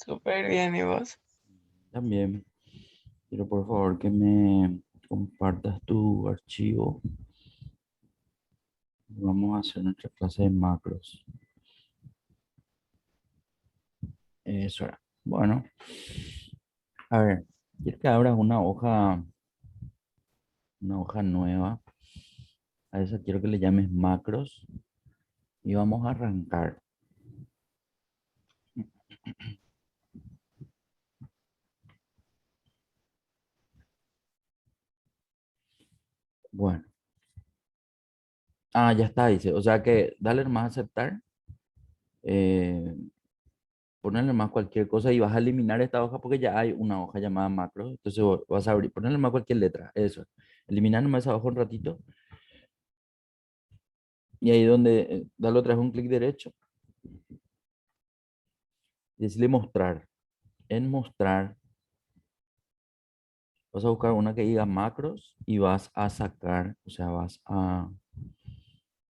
Súper bien, ¿y vos? También quiero por favor que me compartas tu archivo. Vamos a hacer nuestra clase de macros. Eso era. Bueno, a ver, quiero que abras una hoja nueva. A esa quiero que le llames macros y vamos a arrancar. Bueno, ya está, dice. O sea que dale más a aceptar. eh, Ponerle más cualquier cosa y vas a eliminar esta hoja porque ya hay una hoja llamada macros. Entonces vas a abrir, ponerle más cualquier letra, eso. Eliminar nomás esa hoja un ratito y ahí donde darle otra vez un clic derecho y decirle mostrar. En mostrar vas a buscar una que diga macros y vas a sacar, o sea,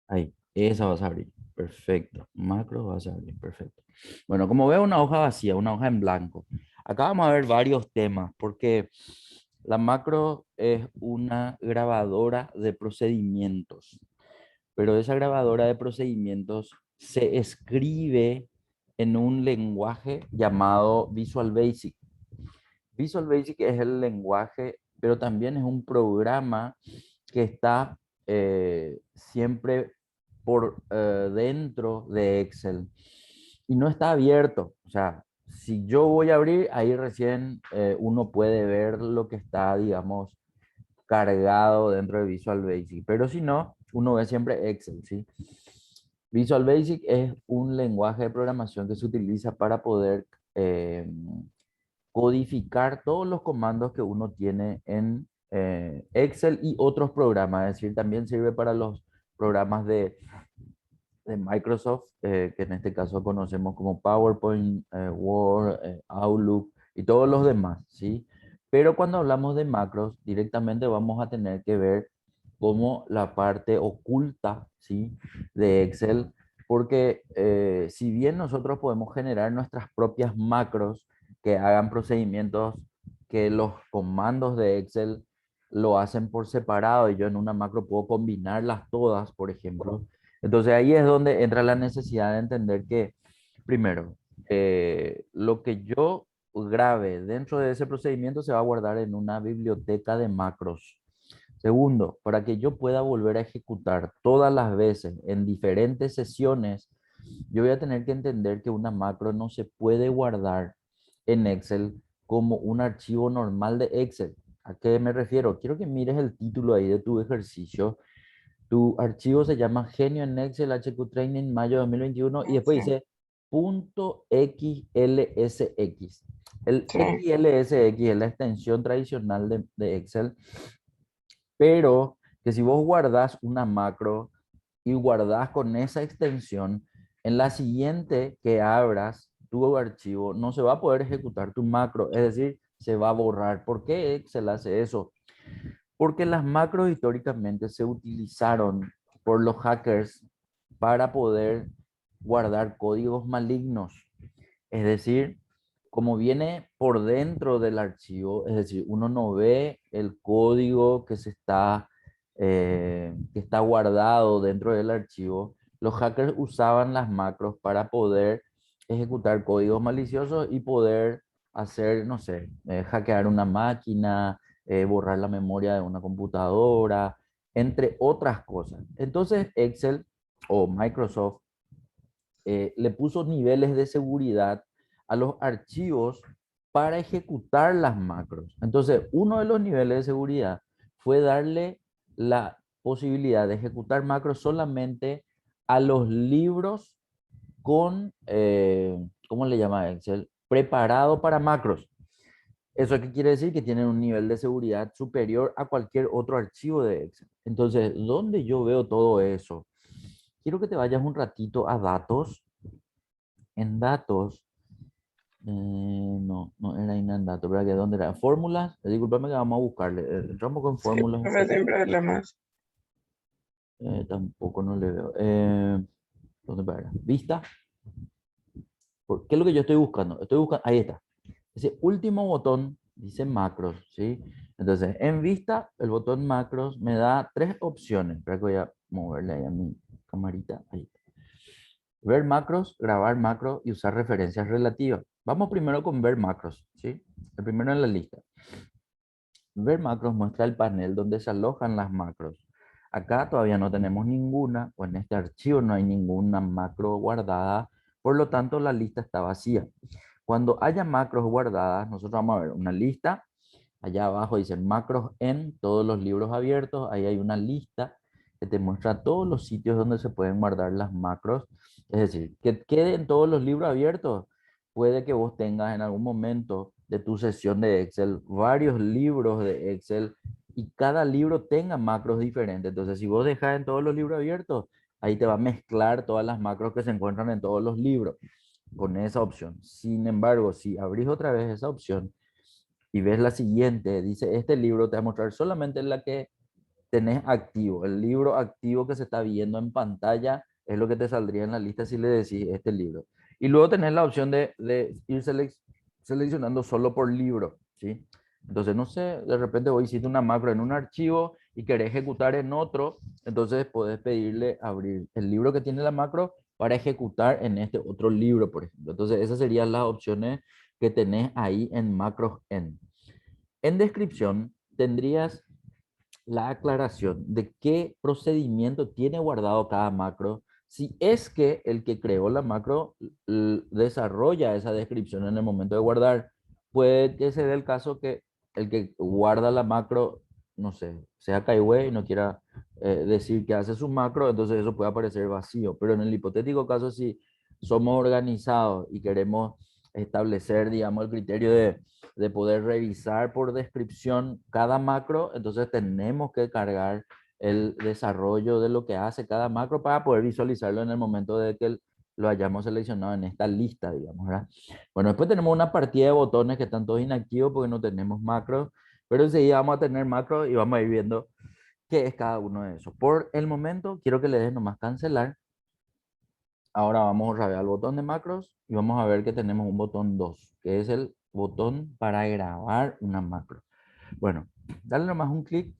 ahí, esa vas a abrir. Perfecto. Macros vas a abrir, perfecto. Bueno, como veo una hoja vacía, una hoja en blanco. Acá vamos a ver varios temas porque la macro es una grabadora de procedimientos, pero esa grabadora de procedimientos se escribe en un lenguaje llamado Visual Basic. Visual Basic es el lenguaje, pero también es un programa que está siempre por dentro de Excel y no está abierto. O sea, si yo voy a abrir, ahí recién uno puede ver lo que está, digamos, cargado dentro de Visual Basic. Pero si no, uno ve siempre Excel, ¿sí? Visual Basic es un lenguaje de programación que se utiliza para poder codificar todos los comandos que uno tiene en Excel y otros programas. Es decir, también sirve para los programas de Microsoft, que en este caso conocemos como PowerPoint, Word, Outlook y todos los demás, ¿sí? Pero cuando hablamos de macros, directamente vamos a tener que ver como la parte oculta, ¿sí? De Excel, porque si bien nosotros podemos generar nuestras propias macros que hagan procedimientos que los comandos de Excel lo hacen por separado y yo en una macro puedo combinarlas todas, por ejemplo. Entonces ahí es donde entra la necesidad de entender que, primero, lo que yo grabe dentro de ese procedimiento se va a guardar en una biblioteca de macros. Segundo, para que yo pueda volver a ejecutar todas las veces en diferentes sesiones, yo voy a tener que entender que una macro no se puede guardar en Excel como un archivo normal de Excel. ¿A qué me refiero? Quiero que mires el título ahí de tu ejercicio. Tu archivo se llama Genio en Excel HQ Training mayo 2021 y después Sí, dice punto .xlsx. El sí. XLSX es la extensión tradicional de Excel, pero que si vos guardás una macro y guardás con esa extensión, en la siguiente que abras tu archivo no se va a poder ejecutar tu macro, es decir, se va a borrar. ¿Por qué Excel hace eso? Porque las macros históricamente se utilizaron por los hackers para poder guardar códigos malignos. Es decir, como viene por dentro del archivo, es decir, uno no ve el código que está guardado dentro del archivo, los hackers usaban las macros para poder ejecutar códigos maliciosos y poder hacer, no sé, hackear una máquina, borrar la memoria de una computadora, entre otras cosas. Entonces, Excel o Microsoft le puso niveles de seguridad a los archivos para ejecutar las macros. Entonces, uno de los niveles de seguridad fue darle la posibilidad de ejecutar macros solamente a los libros con, ¿cómo le llama Excel? Preparado para macros. ¿Eso qué quiere decir? Que tienen un nivel de seguridad superior a cualquier otro archivo de Excel. Entonces, ¿dónde yo veo todo eso? Quiero que te vayas un ratito a datos. En datos, no era ahí en datos, ¿verdad? ¿Que dónde era? Fórmulas, discúlpame que vamos a buscarle. Entramos con Sí, fórmulas un pero sin ratito. problemas. Tampoco no le veo. ¿Dónde va? Vista. ¿Qué es lo que yo estoy buscando? Estoy buscando, ahí está. Ese último botón dice macros, ¿sí? Entonces, en vista, el botón macros me da tres opciones. Espera que voy a moverle ahí a mi camarita. Ahí está. Ver macros, grabar macros y usar referencias relativas. Vamos primero con ver macros, ¿sí? El primero en la lista. Ver macros muestra el panel donde se alojan las macros. Acá todavía no tenemos ninguna, o en este archivo no hay ninguna macro guardada, por lo tanto la lista está vacía. Cuando haya macros guardadas, nosotros vamos a ver una lista. Allá abajo dice macros en todos los libros abiertos. Ahí hay una lista que te muestra todos los sitios donde se pueden guardar las macros. Es decir, que quede en todos los libros abiertos. Puede que vos tengas en algún momento de tu sesión de Excel varios libros de Excel y cada libro tenga macros diferentes. Entonces, si vos dejas en todos los libros abiertos, ahí te va a mezclar todas las macros que se encuentran en todos los libros con esa opción. Sin embargo, si abrís otra vez esa opción y ves la siguiente, dice, este libro te va a mostrar solamente la que tenés activo. El libro activo que se está viendo en pantalla es lo que te saldría en la lista si le decís este libro. Y luego tenés la opción de ir seleccionando solo por libro, ¿sí? Entonces, no sé, de repente vos hiciste una macro en un archivo y querés ejecutar en otro, entonces podés pedirle abrir el libro que tiene la macro para ejecutar en este otro libro, por ejemplo. Entonces, esas serían las opciones que tenés ahí en macros en. En descripción tendrías la aclaración de qué procedimiento tiene guardado cada macro, si es que el que creó la macro desarrolla esa descripción en el momento de guardar. Puede que se dé el caso que el que guarda la macro, no sé, sea Kaiway y no quiera decir que hace su macro, entonces eso puede aparecer vacío. Pero en el hipotético caso, si somos organizados y queremos establecer, digamos, el criterio de poder revisar por descripción cada macro, entonces tenemos que cargar el desarrollo de lo que hace cada macro para poder visualizarlo en el momento de que lo hayamos seleccionado en esta lista, digamos, ¿verdad? Bueno, después tenemos una partida de botones que están todos inactivos porque no tenemos macros, pero enseguida vamos a tener macros y vamos a ir viendo qué es cada uno de esos. Por el momento, quiero que le des nomás cancelar. Ahora vamos otra vez al botón de macros y vamos a ver que tenemos un botón 2, que es el botón para grabar una macro. Bueno, dale nomás un clic.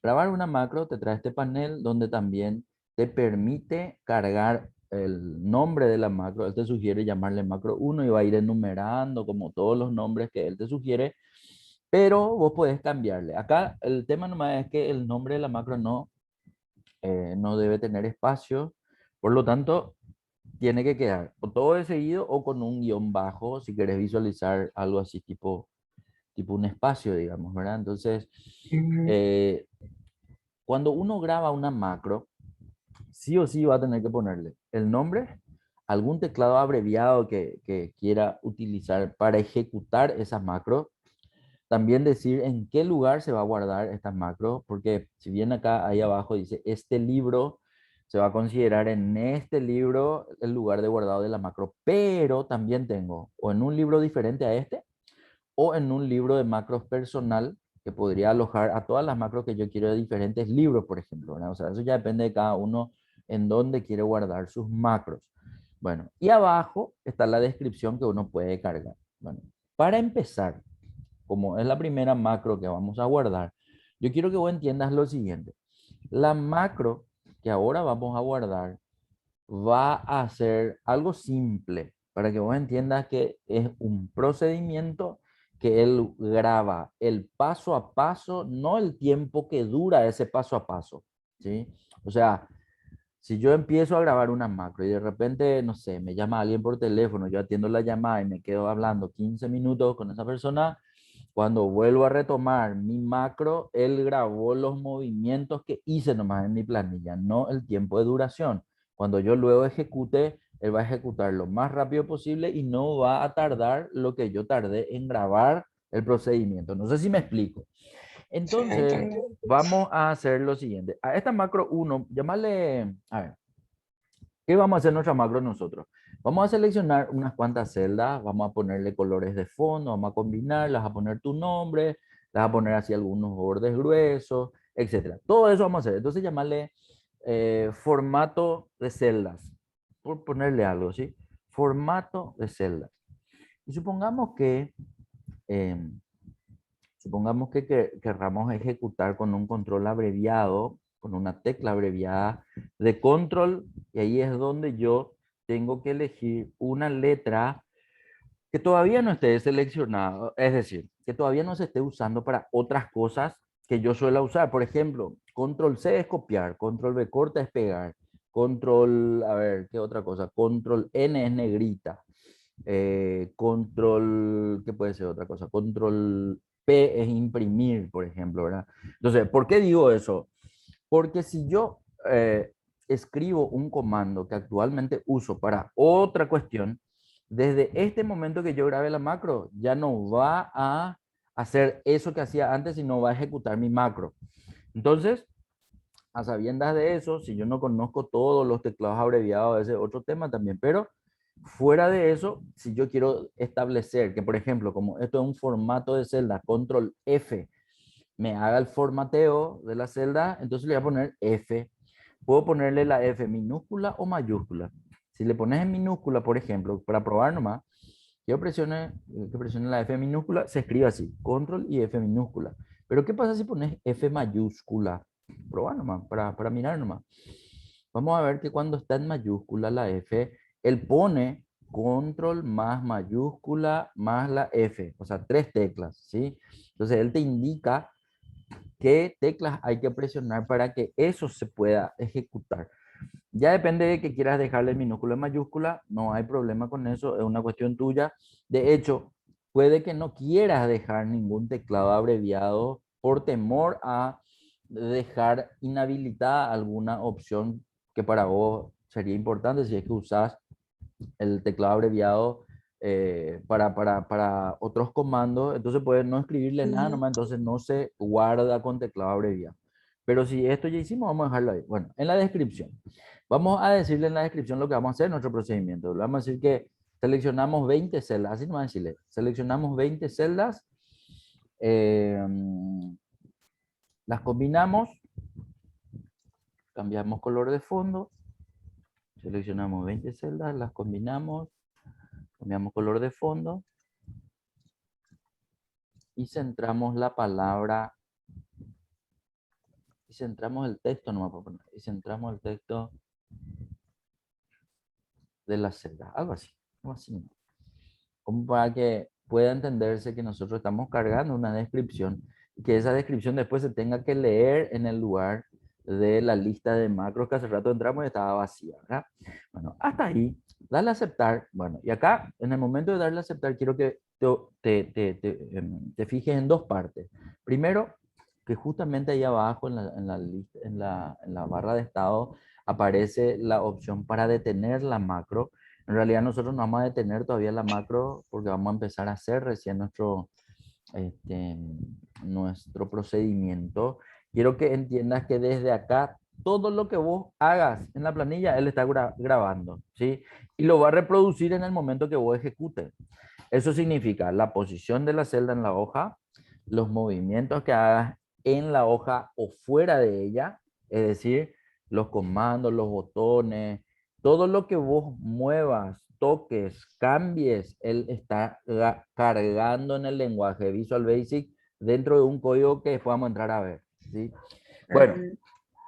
Grabar una macro te trae este panel donde también te permite cargar el nombre de la macro. Él te sugiere llamarle macro 1 y va a ir enumerando como todos los nombres que él te sugiere, pero vos podés cambiarle. Acá el tema nomás es que el nombre de la macro no debe tener espacio, por lo tanto tiene que quedar o todo de seguido o con un guión bajo si querés visualizar algo así tipo un espacio, digamos, ¿verdad? Entonces, Ujú. eh, cuando uno graba una macro, sí o sí va a tener que ponerle el nombre, algún teclado abreviado que quiera utilizar para ejecutar esas macros, también decir en qué lugar se va a guardar estas macros, porque si bien acá ahí abajo dice este libro, se va a considerar en este libro el lugar de guardado de la macro, pero también tengo o en un libro diferente a este o en un libro de macros personal que podría alojar a todas las macros que yo quiero de diferentes libros, por ejemplo, ¿verdad? O sea, eso ya depende de cada uno en dónde quiere guardar sus macros. Bueno, y abajo está la descripción que uno puede cargar. Bueno, para empezar, como es la primera macro que vamos a guardar, yo quiero que vos entiendas lo siguiente. La macro que ahora vamos a guardar va a ser algo simple para que vos entiendas que es un procedimiento que él graba el paso a paso, no el tiempo que dura ese paso a paso, ¿sí? O sea, si yo empiezo a grabar una macro y de repente, no sé, me llama alguien por teléfono, yo atiendo la llamada y me quedo hablando 15 minutos con esa persona, cuando vuelvo a retomar mi macro, él grabó los movimientos que hice nomás en mi planilla, no el tiempo de duración. Cuando yo luego ejecute, él va a ejecutar lo más rápido posible y no va a tardar lo que yo tardé en grabar el procedimiento. No sé si me explico. Sí, Entonces, entiendo. vamos a hacer lo siguiente. A esta macro 1, llamarle, a ver, ¿qué vamos a hacer nuestra macro nosotros? Vamos a seleccionar unas cuantas celdas, vamos a ponerle colores de fondo, vamos a combinarlas, a poner tu nombre, le vas a poner así algunos bordes gruesos, etcétera. Todo eso vamos a hacer. Entonces llamarle formato de celdas, por ponerle algo, ¿sí? formato de celdas. Y eh, supongamos que querramos ejecutar con un control abreviado, con una tecla abreviada de control, y ahí es donde yo tengo que elegir una letra que todavía no esté seleccionado, es decir, que todavía no se esté usando para otras cosas que yo suelo usar. Por ejemplo, control C es copiar, control B corta es pegar, control, a ver, ¿qué otra cosa? Control N es negrita, control, ¿qué puede ser otra cosa? Control P es imprimir, por ejemplo, ¿verdad? Entonces, ¿por qué digo eso? Porque si yo escribo un comando que actualmente uso para otra cuestión, desde este momento que yo grabe la macro, ya no va a hacer eso que hacía antes, sino va a ejecutar mi macro. Entonces, a sabiendas de eso, si yo no conozco todos los teclados abreviados, ese es otro tema también, pero fuera de eso, si yo quiero establecer que, por ejemplo, como esto es un formato de celda, control F, me haga el formateo de la celda, entonces le voy a poner F. Puedo ponerle la F minúscula o mayúscula. Si le pones en minúscula, por ejemplo, para probar nomás, que presione la F minúscula, se escribe así, control y F minúscula. Pero ¿qué pasa si pones F mayúscula? Probar nomás, para mirar nomás. Vamos a ver que cuando está en mayúscula la F, él pone control más mayúscula más la F, o sea, tres teclas, ¿sí? Entonces él te indica qué teclas hay que presionar para que eso se pueda ejecutar. Ya depende de que quieras dejarle minúscula en mayúscula, no hay problema con eso, es una cuestión tuya. De hecho, puede que no quieras dejar ningún teclado abreviado por temor a dejar inhabilitada alguna opción que para vos sería importante si es que usas el teclado abreviado para otros comandos, entonces puedes no escribirle nada Ujú. nomás, entonces no se guarda con teclado abreviado. Pero si esto ya hicimos, vamos a dejarlo ahí. Bueno, en la descripción. Vamos a decirle en la descripción lo que vamos a hacer en nuestro procedimiento. Le vamos a decir que seleccionamos 20 celdas, así no va a decirle. Seleccionamos 20 celdas, eh, las combinamos, cambiamos color de fondo, seleccionamos 20 celdas, las combinamos, cambiamos color de fondo, y centramos la palabra, y centramos el texto, no me puedo poner, y centramos el texto de la celda, algo así, ¿no? Como para que pueda entenderse que nosotros estamos cargando una descripción y que esa descripción después se tenga que leer en el lugar de la lista de macros que hace rato entramos y estaba vacía, ¿verdad? Bueno, hasta ahí, darle a aceptar, bueno, y acá en el momento de darle a aceptar quiero que te fijes en dos partes. Primero, que justamente ahí abajo en la barra de estado aparece la opción para detener la macro. En realidad nosotros no vamos a detener todavía la macro porque vamos a empezar a hacer recién este, nuestro procedimiento. Quiero que entiendas que desde acá todo lo que vos hagas en la planilla, él está grabando, ¿sí? Y lo va a reproducir en el momento que vos ejecutes. Eso significa la posición de la celda en la hoja, los movimientos que hagas en la hoja o fuera de ella, es decir, los comandos, los botones, todo lo que vos muevas, toques, cambies, él está cargando en el lenguaje Visual Basic dentro de un código que después vamos a entrar a ver, ¿sí? Bueno, Ujú.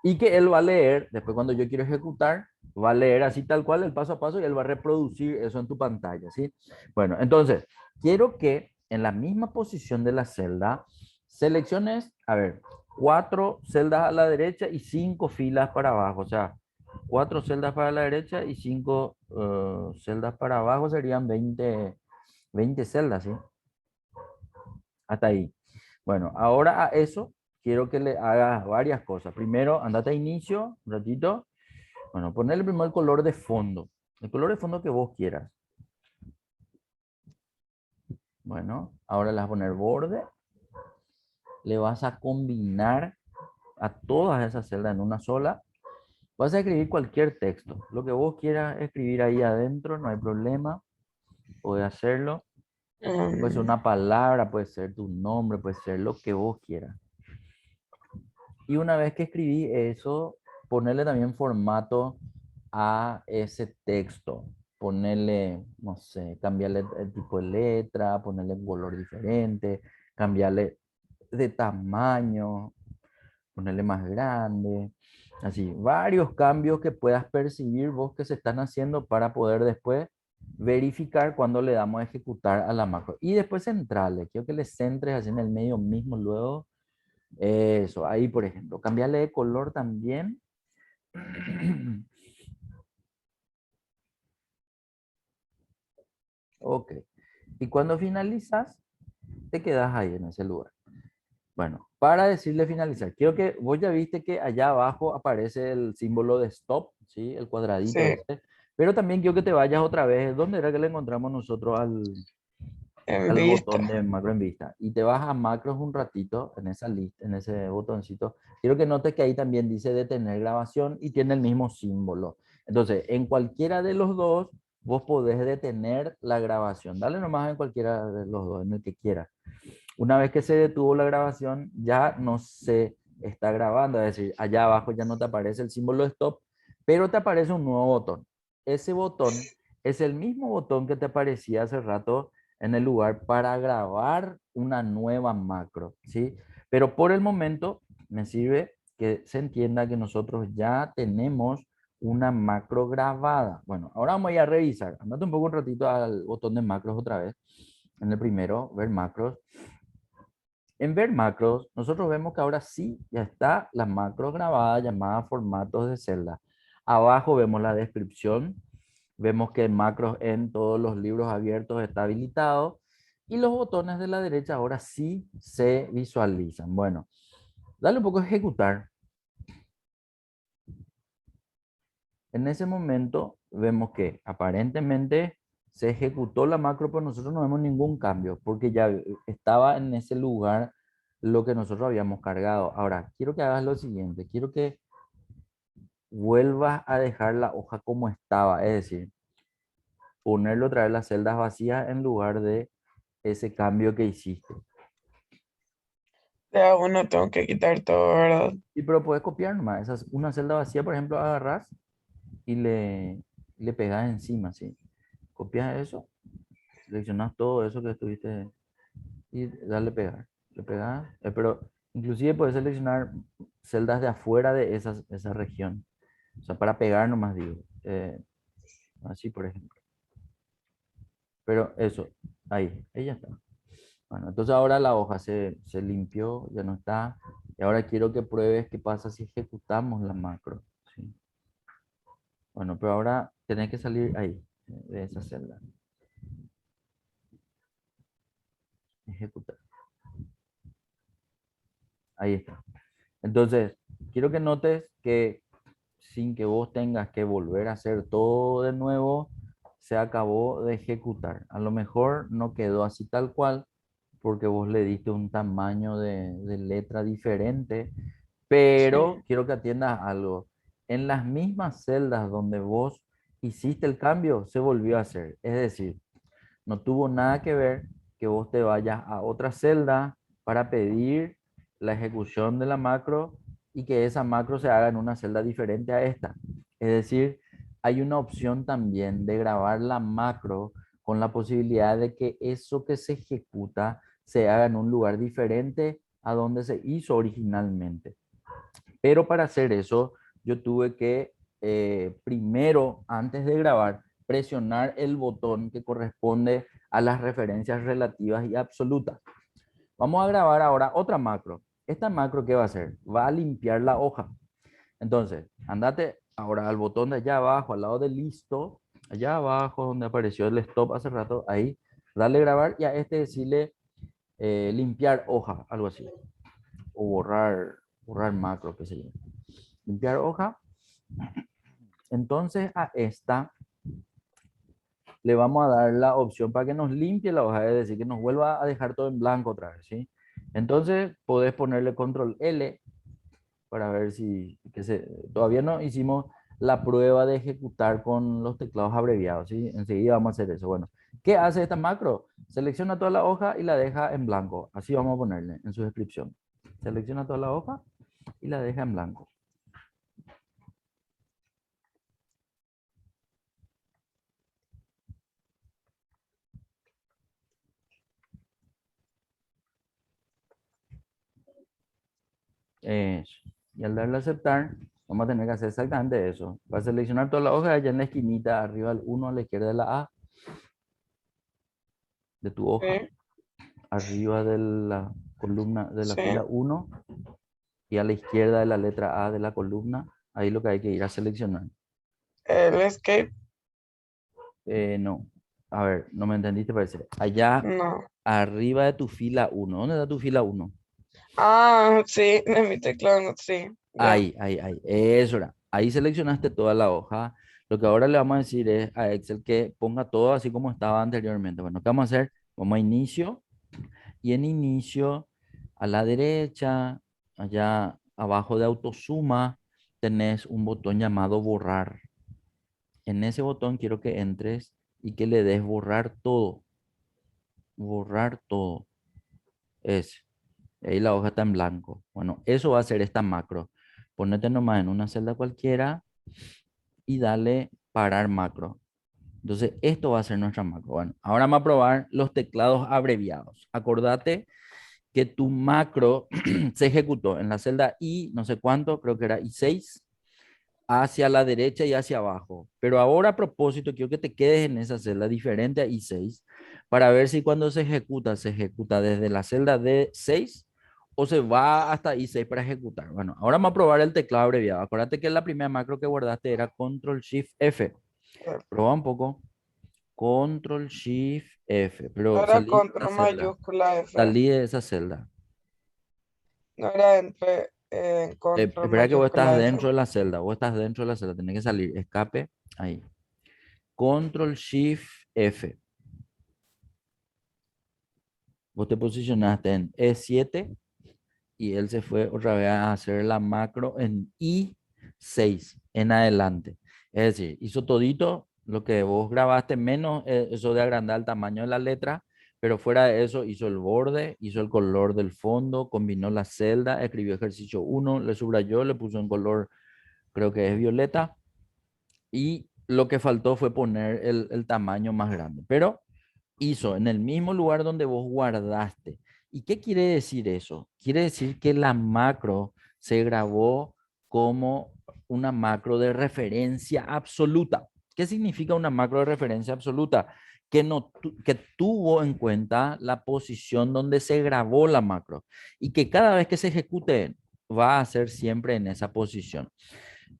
y que él va a leer, después cuando yo quiero ejecutar, va a leer así tal cual el paso a paso y él va a reproducir eso en tu pantalla, ¿sí? Bueno, entonces, quiero que en la misma posición de la celda, selecciones, a ver, cuatro celdas a la derecha y cinco filas para abajo, o sea, cuatro celdas para la derecha y cinco celdas para abajo serían 20 celdas, ¿sí? Hasta ahí. Bueno, ahora a eso quiero que le hagas varias cosas. Primero, andate a inicio, un ratito. Bueno, ponerle primero el color de fondo. El color de fondo que vos quieras. Bueno, ahora le vas a poner borde. Le vas a combinar a todas esas celdas en una sola. Vas a escribir cualquier texto. Lo que vos quieras escribir ahí adentro, no hay problema. Puedes hacerlo. Puede ser Mm, una palabra, puede ser tu nombre, puede ser lo que vos quieras. Y una vez que escribí eso, ponerle también formato a ese texto. ponerle, no sé, cambiarle el tipo de letra, ponerle un color diferente, cambiarle de tamaño, ponerle más grande, así, varios cambios que puedas percibir vos que se están haciendo para poder después verificar cuando le damos a ejecutar a la macro. Y después centrarle, quiero que le centres así en el medio mismo luego. Eso, ahí por ejemplo, cambiarle de color también. Ok. Y cuando finalizas, te quedas ahí en ese lugar. Bueno, para decirle finalizar, quiero que vos ya viste que allá abajo aparece el símbolo de stop, ¿sí? El Sí, cuadradito ese. Pero también quiero que te vayas otra vez. ¿Dónde era que le encontramos nosotros en al vista. botón de macro en vista? Y te vas a macros un ratito en esa lista, en ese botoncito. Quiero que notes que ahí también dice detener grabación y tiene el mismo símbolo. Entonces, en cualquiera de los dos, vos podés detener la grabación. Dale nomás en cualquiera de los dos, en el que quieras. Una vez que se detuvo la grabación, ya no se está grabando, es decir, allá abajo ya no te aparece el símbolo de stop, pero te aparece un nuevo botón. Ese botón es el mismo botón que te aparecía hace rato en el lugar para grabar una nueva macro, ¿sí? Pero por el momento me sirve que se entienda que nosotros ya tenemos una macro grabada. Bueno, ahora vamos a ir a revisar. Andate un poco un ratito al botón de macros otra vez. En el primero, ver macros. En ver macros, nosotros vemos que ahora sí ya está la macro grabada llamada formatos de celda. Abajo vemos la descripción, vemos que macros en todos los libros abiertos está habilitado y los botones de la derecha ahora sí se visualizan. Bueno, dale un poco a ejecutar. En ese momento vemos que aparentemente se ejecutó la macro, pero nosotros no vemos ningún cambio porque ya estaba en ese lugar lo que nosotros habíamos cargado. Ahora, quiero que hagas lo siguiente, quiero que vuelvas a dejar la hoja como estaba, es decir, ponerlo otra vez las celdas vacías en lugar de ese cambio que hiciste. De a uno tengo que quitar todo, ¿verdad? Y pero puedes copiar nomás, una celda vacía, por ejemplo, agarras y le pegas encima, ¿sí? Copias eso, seleccionas todo eso que estuviste y darle pegar. Le pegas, pero inclusive puedes seleccionar celdas de afuera de esa región. O sea, para pegar nomás digo. Así, por ejemplo. Pero eso, ahí ya está. Bueno, entonces ahora la hoja se limpió, ya no está. Y ahora quiero que pruebes qué pasa si ejecutamos la macro. ¿Sí? Bueno, pero ahora tenés que salir ahí, de esa celda. Ejecutar. Ahí está. Entonces, quiero que notes que sin que vos tengas que volver a hacer todo de nuevo, se acabó de ejecutar. A lo mejor no quedó así tal cual, porque vos le diste un tamaño de letra diferente, pero Sí. quiero que atiendas algo. En las mismas celdas donde vos hiciste el cambio, se volvió a hacer. Es decir, no tuvo nada que ver que vos te vayas a otra celda para pedir la ejecución de la macro y que esa macro se haga en una celda diferente a esta. Es decir, hay una opción también de grabar la macro con la posibilidad de que eso que se ejecuta se haga en un lugar diferente a donde se hizo originalmente. Pero para hacer eso, yo tuve que primero, antes de grabar, presionar el botón que corresponde a las referencias relativas y absolutas. Vamos a grabar ahora otra macro. Esta macro, ¿qué va a hacer? Va a limpiar la hoja. Entonces, andate ahora al botón de allá abajo, al lado de listo, allá abajo donde apareció el stop hace rato, ahí, dale grabar y a este decirle limpiar hoja, algo así, o borrar macro, qué sé yo. Limpiar hoja. Entonces a esta le vamos a dar la opción para que nos limpie la hoja, es decir, que nos vuelva a dejar todo en blanco otra vez, ¿sí? Entonces podés ponerle control L para ver si, todavía no hicimos la prueba de ejecutar con los teclados abreviados, ¿sí? Enseguida vamos a hacer eso. Bueno, ¿qué hace esta macro? Selecciona toda la hoja y la deja en blanco. Así vamos a ponerle en su descripción. Selecciona toda la hoja y la deja en blanco. Eso. Y al darle a aceptar, vamos a tener que hacer exactamente eso. Para seleccionar toda la hoja, allá en la esquinita, arriba al 1 a la izquierda de la A, de tu hoja, Sí, arriba de la columna de la sí. fila 1 y a la izquierda de la letra A de la columna, ahí lo que hay que ir a seleccionar. El escape, No, a ver, no me entendiste, parece. Allá no. arriba de tu fila 1, ¿dónde está tu fila 1? Ah, sí, en mi teclado, no, sí, ya. Ahí, eso era. Ahí seleccionaste toda la hoja. Lo que ahora le vamos a decir es a Excel que ponga todo así como estaba anteriormente. Bueno, ¿qué vamos a hacer? Vamos a inicio y en inicio a la derecha, allá abajo de autosuma, tenés un botón llamado borrar. En ese botón quiero que entres y que le des borrar todo. Borrar todo. Ese. Ahí la hoja está en blanco. Bueno, eso va a ser esta macro. Ponete nomás en una celda cualquiera y dale parar macro. Entonces, esto va a ser nuestra macro. Bueno, ahora vamos a probar los teclados abreviados. Acordate que tu macro se ejecutó en la celda I, no sé cuánto, creo que era I6, hacia la derecha y hacia abajo. Pero ahora a propósito, quiero que te quedes en esa celda diferente a I6 para ver si cuando se ejecuta desde la celda D6 o se va hasta I6 para ejecutar. Bueno, ahora vamos a probar el teclado abreviado. Acuérdate que la primera macro que guardaste era Control Shift F. Proba un poco. Control Shift F. Pero Era salí de esa control celda. mayúscula F. Salí de esa celda. No era entre control Espera que vos estás mayúscula F. dentro de la celda. Vos estás dentro de la celda. Tenés que salir. Escape. Ahí. Control Shift F. Vos te posicionaste en E7 y él se fue otra vez a hacer la macro en I6 en adelante. Es decir, hizo todito lo que vos grabaste, menos eso de agrandar el tamaño de la letra, pero fuera de eso hizo el borde, hizo el color del fondo, combinó la celda, escribió ejercicio 1, le subrayó, le puso en color, creo que es violeta, y lo que faltó fue poner el tamaño más grande. Pero hizo en el mismo lugar donde vos guardaste. ¿Y qué quiere decir eso? Quiere decir que la macro se grabó como una macro de referencia absoluta. ¿Qué significa una macro de referencia absoluta? Que, no, que tuvo en cuenta la posición donde se grabó la macro y que cada vez que se ejecute va a ser siempre en esa posición.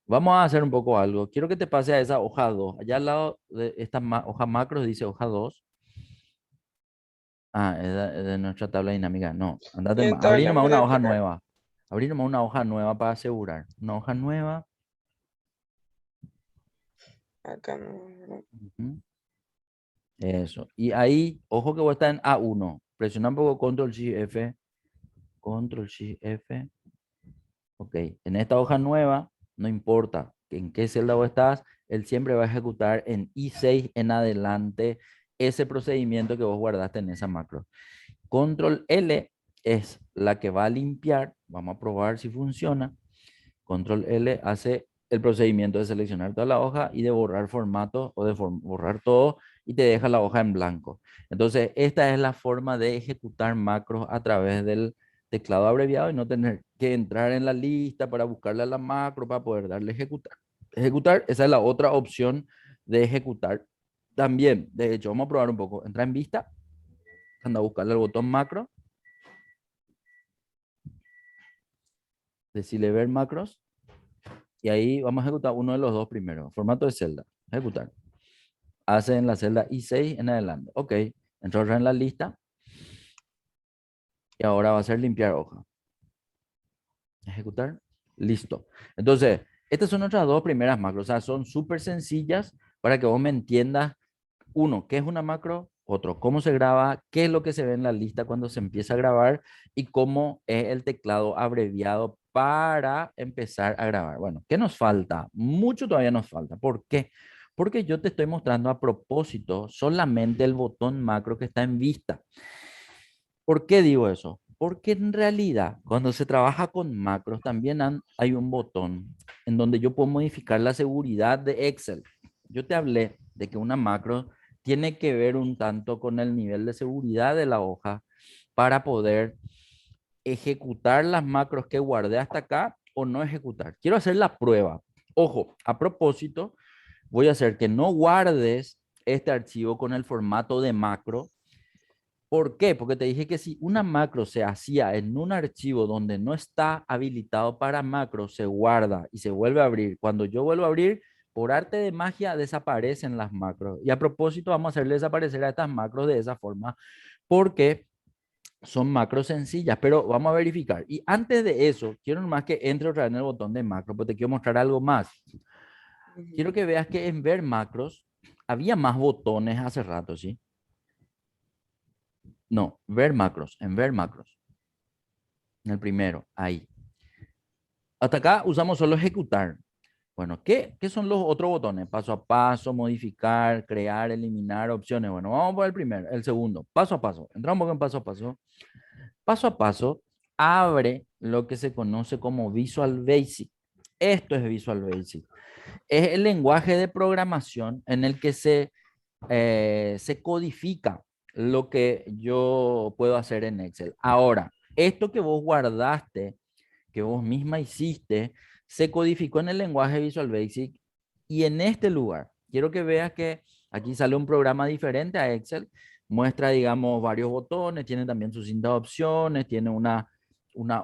Vamos a hacer un poco algo. Quiero que te pase a esa hoja 2. Allá al lado de esta hoja macro dice hoja 2. Ah, es de nuestra tabla dinámica. No, andate, Y en abrí tabla nomás una hoja métrica, nueva. Abrí nomás una hoja nueva para asegurar. Una hoja nueva. acá no. Ujú. Eso. Y ahí, ojo que vos estás en A1. Presiona un poco Control Shift F. Control Shift F. Ok. En esta hoja nueva, no importa en qué celda vos estás, él siempre va a ejecutar en I6 en adelante ese procedimiento que vos guardaste en esa macro. Control L es la que va a limpiar. Vamos a probar si funciona. Control L hace el procedimiento de seleccionar toda la hoja y de borrar formato o de borrar todo y te deja la hoja en blanco. Entonces, esta es la forma de ejecutar macros a través del teclado abreviado y no tener que entrar en la lista para buscarle a la macro para poder darle ejecutar. Ejecutar, esa es la otra opción de ejecutar. También, de hecho, vamos a probar un poco. Entra en vista, anda a buscarle el botón macro, decirle ver macros y ahí vamos a ejecutar uno de los dos primero. Formato de celda, ejecutar. Hace en la celda I6 en adelante. Ok, entró en la lista y ahora va a ser limpiar hoja. Ejecutar. Listo. Entonces, estas son nuestras dos primeras macros. O sea, son súper sencillas para que vos me entiendas. Uno, ¿qué es una macro? Otro, ¿cómo se graba? ¿Qué es lo que se ve en la lista cuando se empieza a grabar? Y cómo es el teclado abreviado para empezar a grabar. Bueno, ¿qué nos falta? Mucho todavía nos falta. ¿Por qué? Porque yo te estoy mostrando a propósito solamente el botón macro que está en vista. ¿Por qué digo eso? Porque en realidad, cuando se trabaja con macros, también hay un botón en donde yo puedo modificar la seguridad de Excel. Yo te hablé de que una macro tiene que ver un tanto con el nivel de seguridad de la hoja para poder ejecutar las macros que guardé hasta acá o no ejecutar. Quiero hacer la prueba. Ojo, a propósito, voy a hacer que no guardes este archivo con el formato de macro. ¿Por qué? Porque te dije que si una macro se hacía en un archivo donde no está habilitado para macro, se guarda y se vuelve a abrir. Cuando yo vuelvo a abrir, por arte de magia desaparecen las macros. Y a propósito, vamos a hacerle desaparecer a estas macros de esa forma porque son macros sencillas, pero vamos a verificar. Y antes de eso, quiero nomás que entre otra vez en el botón de macro, porque te quiero mostrar algo más. Quiero Ujú. que veas que en ver macros había más botones hace rato, ¿sí? No, ver macros, en ver macros, en el primero, ahí. Hasta acá usamos solo ejecutar. Bueno, ¿qué son los otros botones? Paso a paso, modificar, crear, eliminar opciones. Bueno, vamos por el primero, el segundo, paso a paso. Entramos en paso a paso. Paso a paso, abre lo que se conoce como Visual Basic. Esto es Visual Basic. Es el lenguaje de programación en el que se codifica lo que yo puedo hacer en Excel. Ahora, esto que vos guardaste, que vos misma hiciste, se codificó en el lenguaje Visual Basic y en este lugar, quiero que veas que aquí sale un programa diferente a Excel, muestra, digamos, varios botones, tiene también sus cinta de opciones, tiene una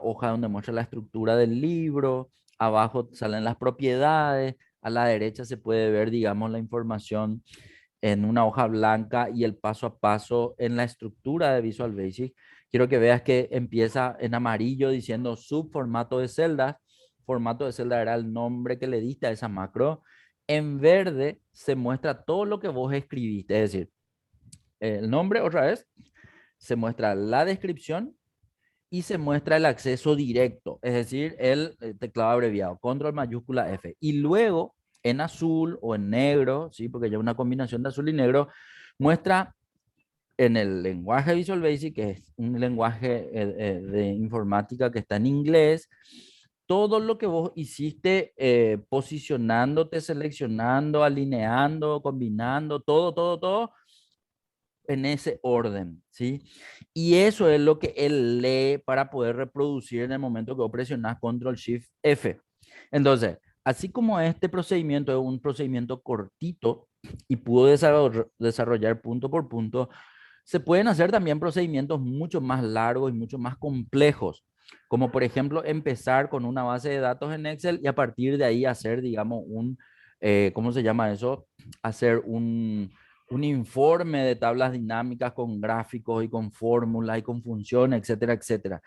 hoja donde muestra la estructura del libro, abajo salen las propiedades, a la derecha se puede ver, digamos, la información en una hoja blanca y el paso a paso en la estructura de Visual Basic. Quiero que veas que empieza en amarillo diciendo subformato de celdas. Formato de celda era el nombre que le diste a esa macro. En verde se muestra todo lo que vos escribiste, es decir, el nombre otra vez, se muestra la descripción y se muestra el acceso directo, es decir, el teclado abreviado, control mayúscula F. Y luego en azul o en negro, ¿sí? Porque ya una combinación de azul y negro, muestra en el lenguaje Visual Basic, que es un lenguaje de informática que está en inglés, todo lo que vos hiciste posicionándote, seleccionando, alineando, combinando, todo en ese orden, ¿sí? Y eso es lo que él lee para poder reproducir en el momento que vos presionás Control Shift F. Entonces, así como este procedimiento es un procedimiento cortito y pudo desarrollar punto por punto, se pueden hacer también procedimientos mucho más largos y mucho más complejos, como por ejemplo empezar con una base de datos en Excel y a partir de ahí hacer, digamos, ¿cómo se llama eso? Hacer un informe de tablas dinámicas con gráficos y con fórmulas y con funciones, etcétera, etcétera.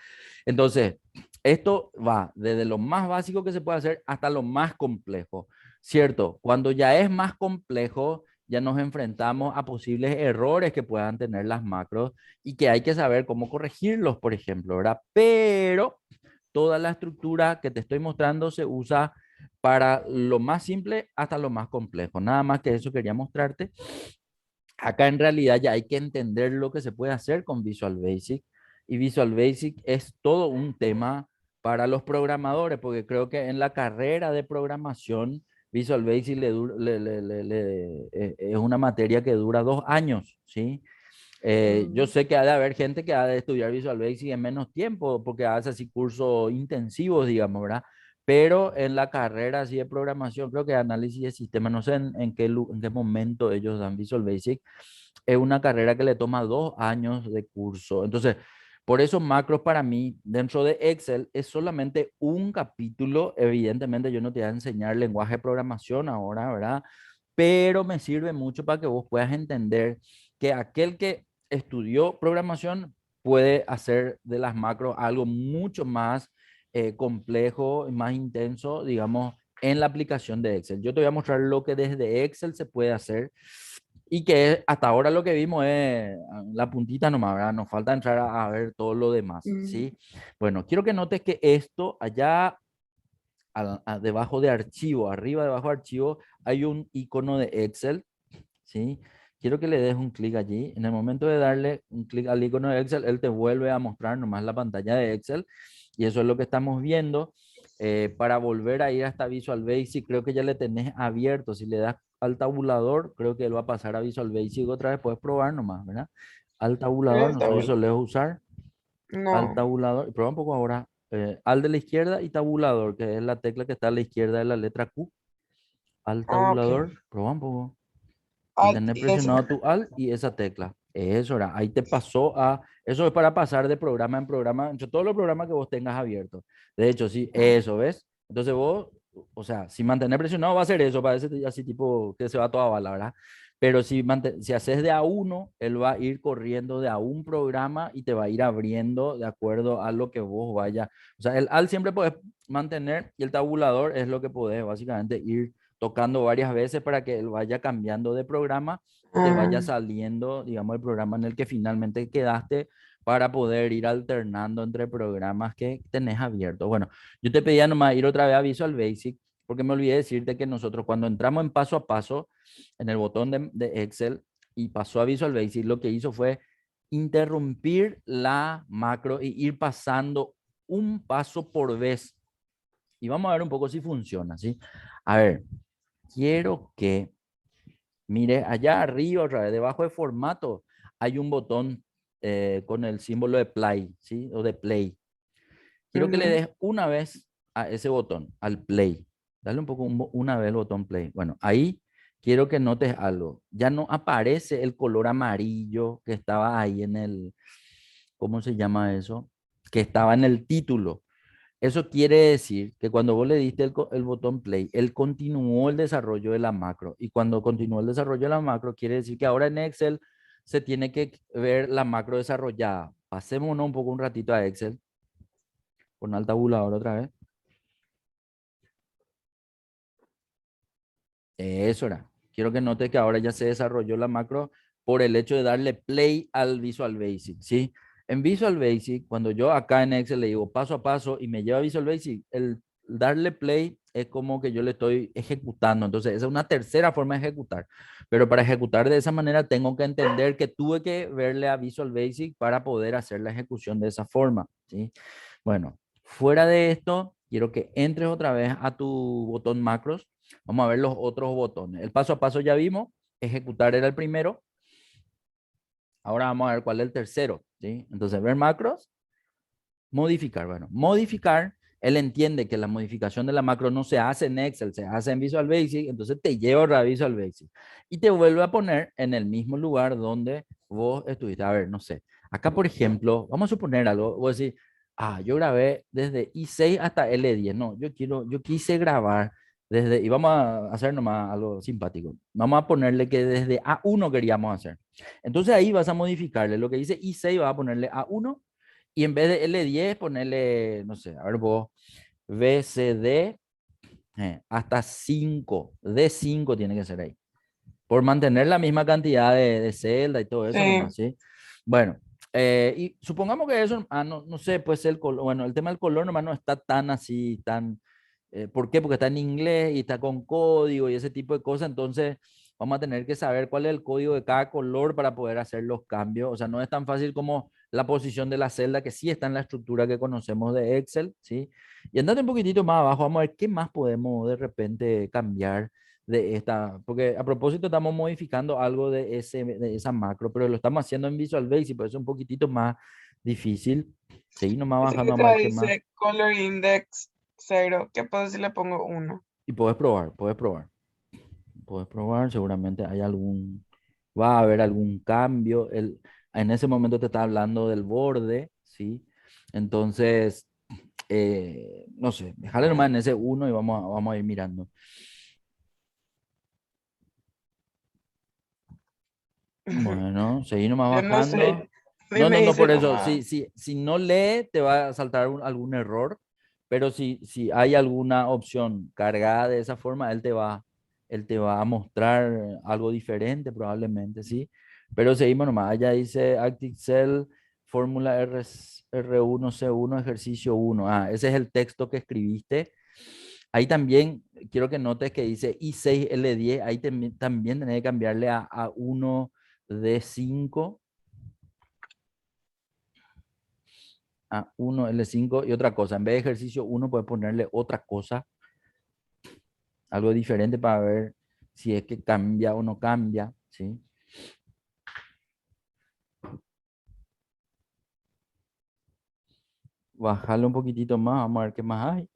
Entonces, esto va desde lo más básico que se puede hacer hasta lo más complejo, ¿cierto? Cuando ya es más complejo, ya nos enfrentamos a posibles errores que puedan tener las macros y que hay que saber cómo corregirlos, por ejemplo, ¿verdad? Pero toda la estructura que te estoy mostrando se usa para lo más simple hasta lo más complejo. Nada más que eso quería mostrarte. Acá en realidad ya hay que entender lo que se puede hacer con Visual Basic y Visual Basic es todo un tema para los programadores porque creo que en la carrera de programación Visual Basic es una materia que dura 2 años, ¿sí? Yo Mm. sé que ha de haber gente que ha de estudiar Visual Basic en menos tiempo porque hace así cursos intensivos, digamos, ¿verdad? Pero en la carrera así de programación, creo que análisis de sistemas, no sé en qué momento ellos dan Visual Basic, es una carrera que le toma 2 años de curso. Entonces, por eso macros para mí, dentro de Excel, es solamente un capítulo. Evidentemente, yo no te voy a enseñar lenguaje de programación ahora, ¿verdad? Pero me sirve mucho para que vos puedas entender que aquel que estudió programación puede hacer de las macros algo mucho más complejo y más intenso, digamos, en la aplicación de Excel. Yo te voy a mostrar lo que desde Excel se puede hacer y que hasta ahora lo que vimos es la puntita nomás, ¿verdad? Nos falta entrar a ver todo lo demás, Mm. ¿sí? Bueno, quiero que notes que esto allá debajo de archivo, arriba debajo de archivo, hay un icono de Excel, ¿sí? Quiero que le des un clic allí. En el momento de darle un clic al icono de Excel, él te vuelve a mostrar nomás la pantalla de Excel. Y eso es lo que estamos viendo. Para volver a ir hasta Visual Basic, creo que ya le tenés abierto. Si le das al tabulador, creo que él va a pasar a Visual Basic otra vez. Puedes probar nomás, ¿verdad? Al tabulador, no Está sé si bueno. solés usar. al No. tabulador, prueba un poco ahora, al de la izquierda y tabulador, que es la tecla que está a la izquierda de la letra Q, al Ah, ok. tabulador, prueba un poco. Alt Mantener y eso. presionado tu Alt y esa tecla. Eso era. Ahí te pasó a. Eso es para pasar de programa en programa, entre todos los programas que vos tengas abiertos. De hecho, sí, eso, ¿ves? Entonces vos, o sea, si mantener presionado va a ser eso, parece así tipo que se va toda bala, ¿verdad? Pero si haces de a uno, él va a ir corriendo de a un programa y te va a ir abriendo de acuerdo a lo que vos vayas. O sea, el Alt siempre puedes mantener y el tabulador es lo que podés básicamente ir tocando varias veces para que él vaya cambiando de programa y te vaya Ah, saliendo, digamos, el programa en el que finalmente quedaste para poder ir alternando entre programas que tenés abiertos. Bueno, yo te pedía nomás ir otra vez a Visual Basic porque me olvidé decirte que nosotros cuando entramos en paso a paso en el botón de Excel y pasó a Visual Basic, lo que hizo fue interrumpir la macro y ir pasando un paso por vez. Y vamos a ver un poco si funciona, ¿sí? A ver, quiero que mire allá arriba, otra vez, debajo de formato, hay un botón con el símbolo de play, ¿sí? O de play. Quiero que le ujú. des una vez a ese botón, al play. Dale un poco una vez el botón play. Bueno, ahí quiero que notes algo. Ya no aparece el color amarillo que estaba ahí en el, ¿cómo se llama eso? Que estaba en el título. Eso quiere decir que cuando vos le diste el botón play, él continuó el desarrollo de la macro. Y cuando continuó el desarrollo de la macro, quiere decir que ahora en Excel se tiene que ver la macro desarrollada. Pasémonos un poco un ratito a Excel, con al tabulador otra vez. Eso era. Quiero que note que ahora ya se desarrolló la macro por el hecho de darle play al Visual Basic, ¿sí? En Visual Basic, cuando yo acá en Excel le digo paso a paso y me lleva a Visual Basic, el darle play es como que yo le estoy ejecutando. Entonces, esa es una tercera forma de ejecutar. Pero para ejecutar de esa manera, tengo que entender que tuve que verle a Visual Basic para poder hacer la ejecución de esa forma, ¿sí? Bueno, fuera de esto, quiero que entres otra vez a tu botón macros. Vamos a ver los otros botones. El paso a paso ya vimos. Ejecutar era el primero. Ahora vamos a ver cuál es el tercero, ¿sí? Entonces, ver macros, modificar. Bueno, modificar, él entiende que la modificación de la macro no se hace en Excel, se hace en Visual Basic, entonces te lleva a Visual Basic y te vuelve a poner en el mismo lugar donde vos estuviste. A ver, no sé. Acá, por ejemplo, vamos a suponer algo, vos decís, yo grabé desde I6 hasta L10. No, yo quise grabar desde, y vamos a hacer nomás algo simpático. Vamos a ponerle que desde A1 queríamos hacer. Entonces ahí vas a modificarle. Lo que dice I6 vas a ponerle A1 y en vez de L10 ponerle, no sé, a ver vos, BCD hasta 5. D5 tiene que ser ahí. Por mantener la misma cantidad de celda y todo eso Sí. nomás, ¿sí? Bueno, y supongamos que eso, no sé, pues el color, bueno, el tema del color nomás no está tan así, tan, ¿por qué? Porque está en inglés y está con código y ese tipo de cosas, entonces vamos a tener que saber cuál es el código de cada color para poder hacer los cambios, o sea, no es tan fácil como la posición de la celda que sí está en la estructura que conocemos de Excel, ¿sí? Y andando un poquitito más abajo, vamos a ver qué más podemos de repente cambiar de esta, porque a propósito estamos modificando algo de esa macro, pero lo estamos haciendo en Visual Basic, por eso es un poquitito más difícil. Seguí nomás Dice que bajando, vamos a acá ver qué más. dice color index 0. ¿Qué pasa si le pongo 1? Y puedes probar, puedes probar. Puedes probar, seguramente hay algún, va a haber algún cambio. En ese momento te está hablando del borde, ¿sí? Entonces, no sé, déjale nomás en ese uno y vamos a ir mirando. Bueno, seguí nomás Yo no bajando. sé si No, no, me no, dice por eso. nomás. Si no lee, te va a saltar algún error. Pero si hay alguna opción cargada de esa forma, él te va a mostrar algo diferente, probablemente, ¿sí? Pero seguimos nomás. Allá dice Active Cell, fórmula R1C1, ejercicio 1. Ese es el texto que escribiste. Ahí también quiero que notes que dice I6L10. Ahí también tenés que cambiarle a 1D5 a 1L5 y otra cosa. En vez de ejercicio 1, puedes ponerle otra cosa, algo diferente para ver si es que cambia o no cambia, ¿sí? Bájale un poquitito más, vamos a ver qué más hay.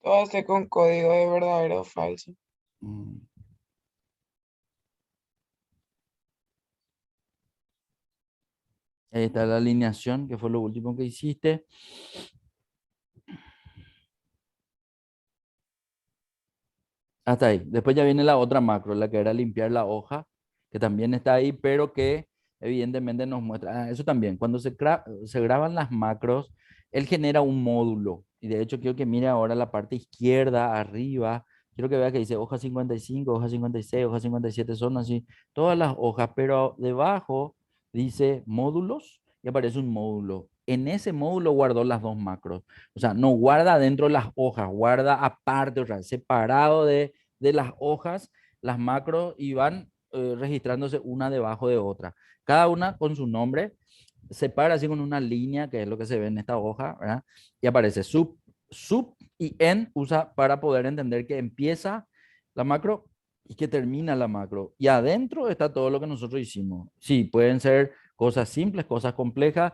Todo este con código de verdadero o falso. Mm. Ahí está la alineación, que fue lo último que hiciste. Hasta ahí. Después ya viene la otra macro, la que era limpiar la hoja, que también está ahí, pero que evidentemente nos muestra, eso también, cuando se graban las macros, él genera un módulo. Y de hecho quiero que mire ahora la parte izquierda, arriba. Quiero que vea que dice hoja 55, hoja 56, hoja 57, son así, todas las hojas, pero debajo dice módulos y aparece un módulo. En ese módulo guardó las dos macros. O sea, no guarda dentro de las hojas, guarda aparte, o sea, separado de las hojas, las macros, y van registrándose una debajo de otra. Cada una con su nombre, separa así con una línea, que es lo que se ve en esta hoja, ¿verdad? Y aparece sub y en usa para poder entender que empieza la macro y que termina la macro. Y adentro está todo lo que nosotros hicimos. Sí, pueden ser cosas simples, cosas complejas.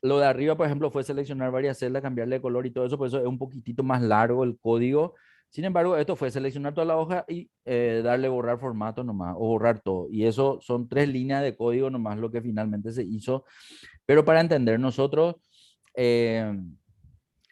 Lo de arriba, por ejemplo, fue seleccionar varias celdas, cambiarle de color y todo eso, por eso es un poquitito más largo el código. Sin embargo, esto fue seleccionar toda la hoja y darle borrar formato nomás, o borrar todo. Y eso son 3 líneas de código nomás lo que finalmente se hizo. Pero para entender, nosotros eh,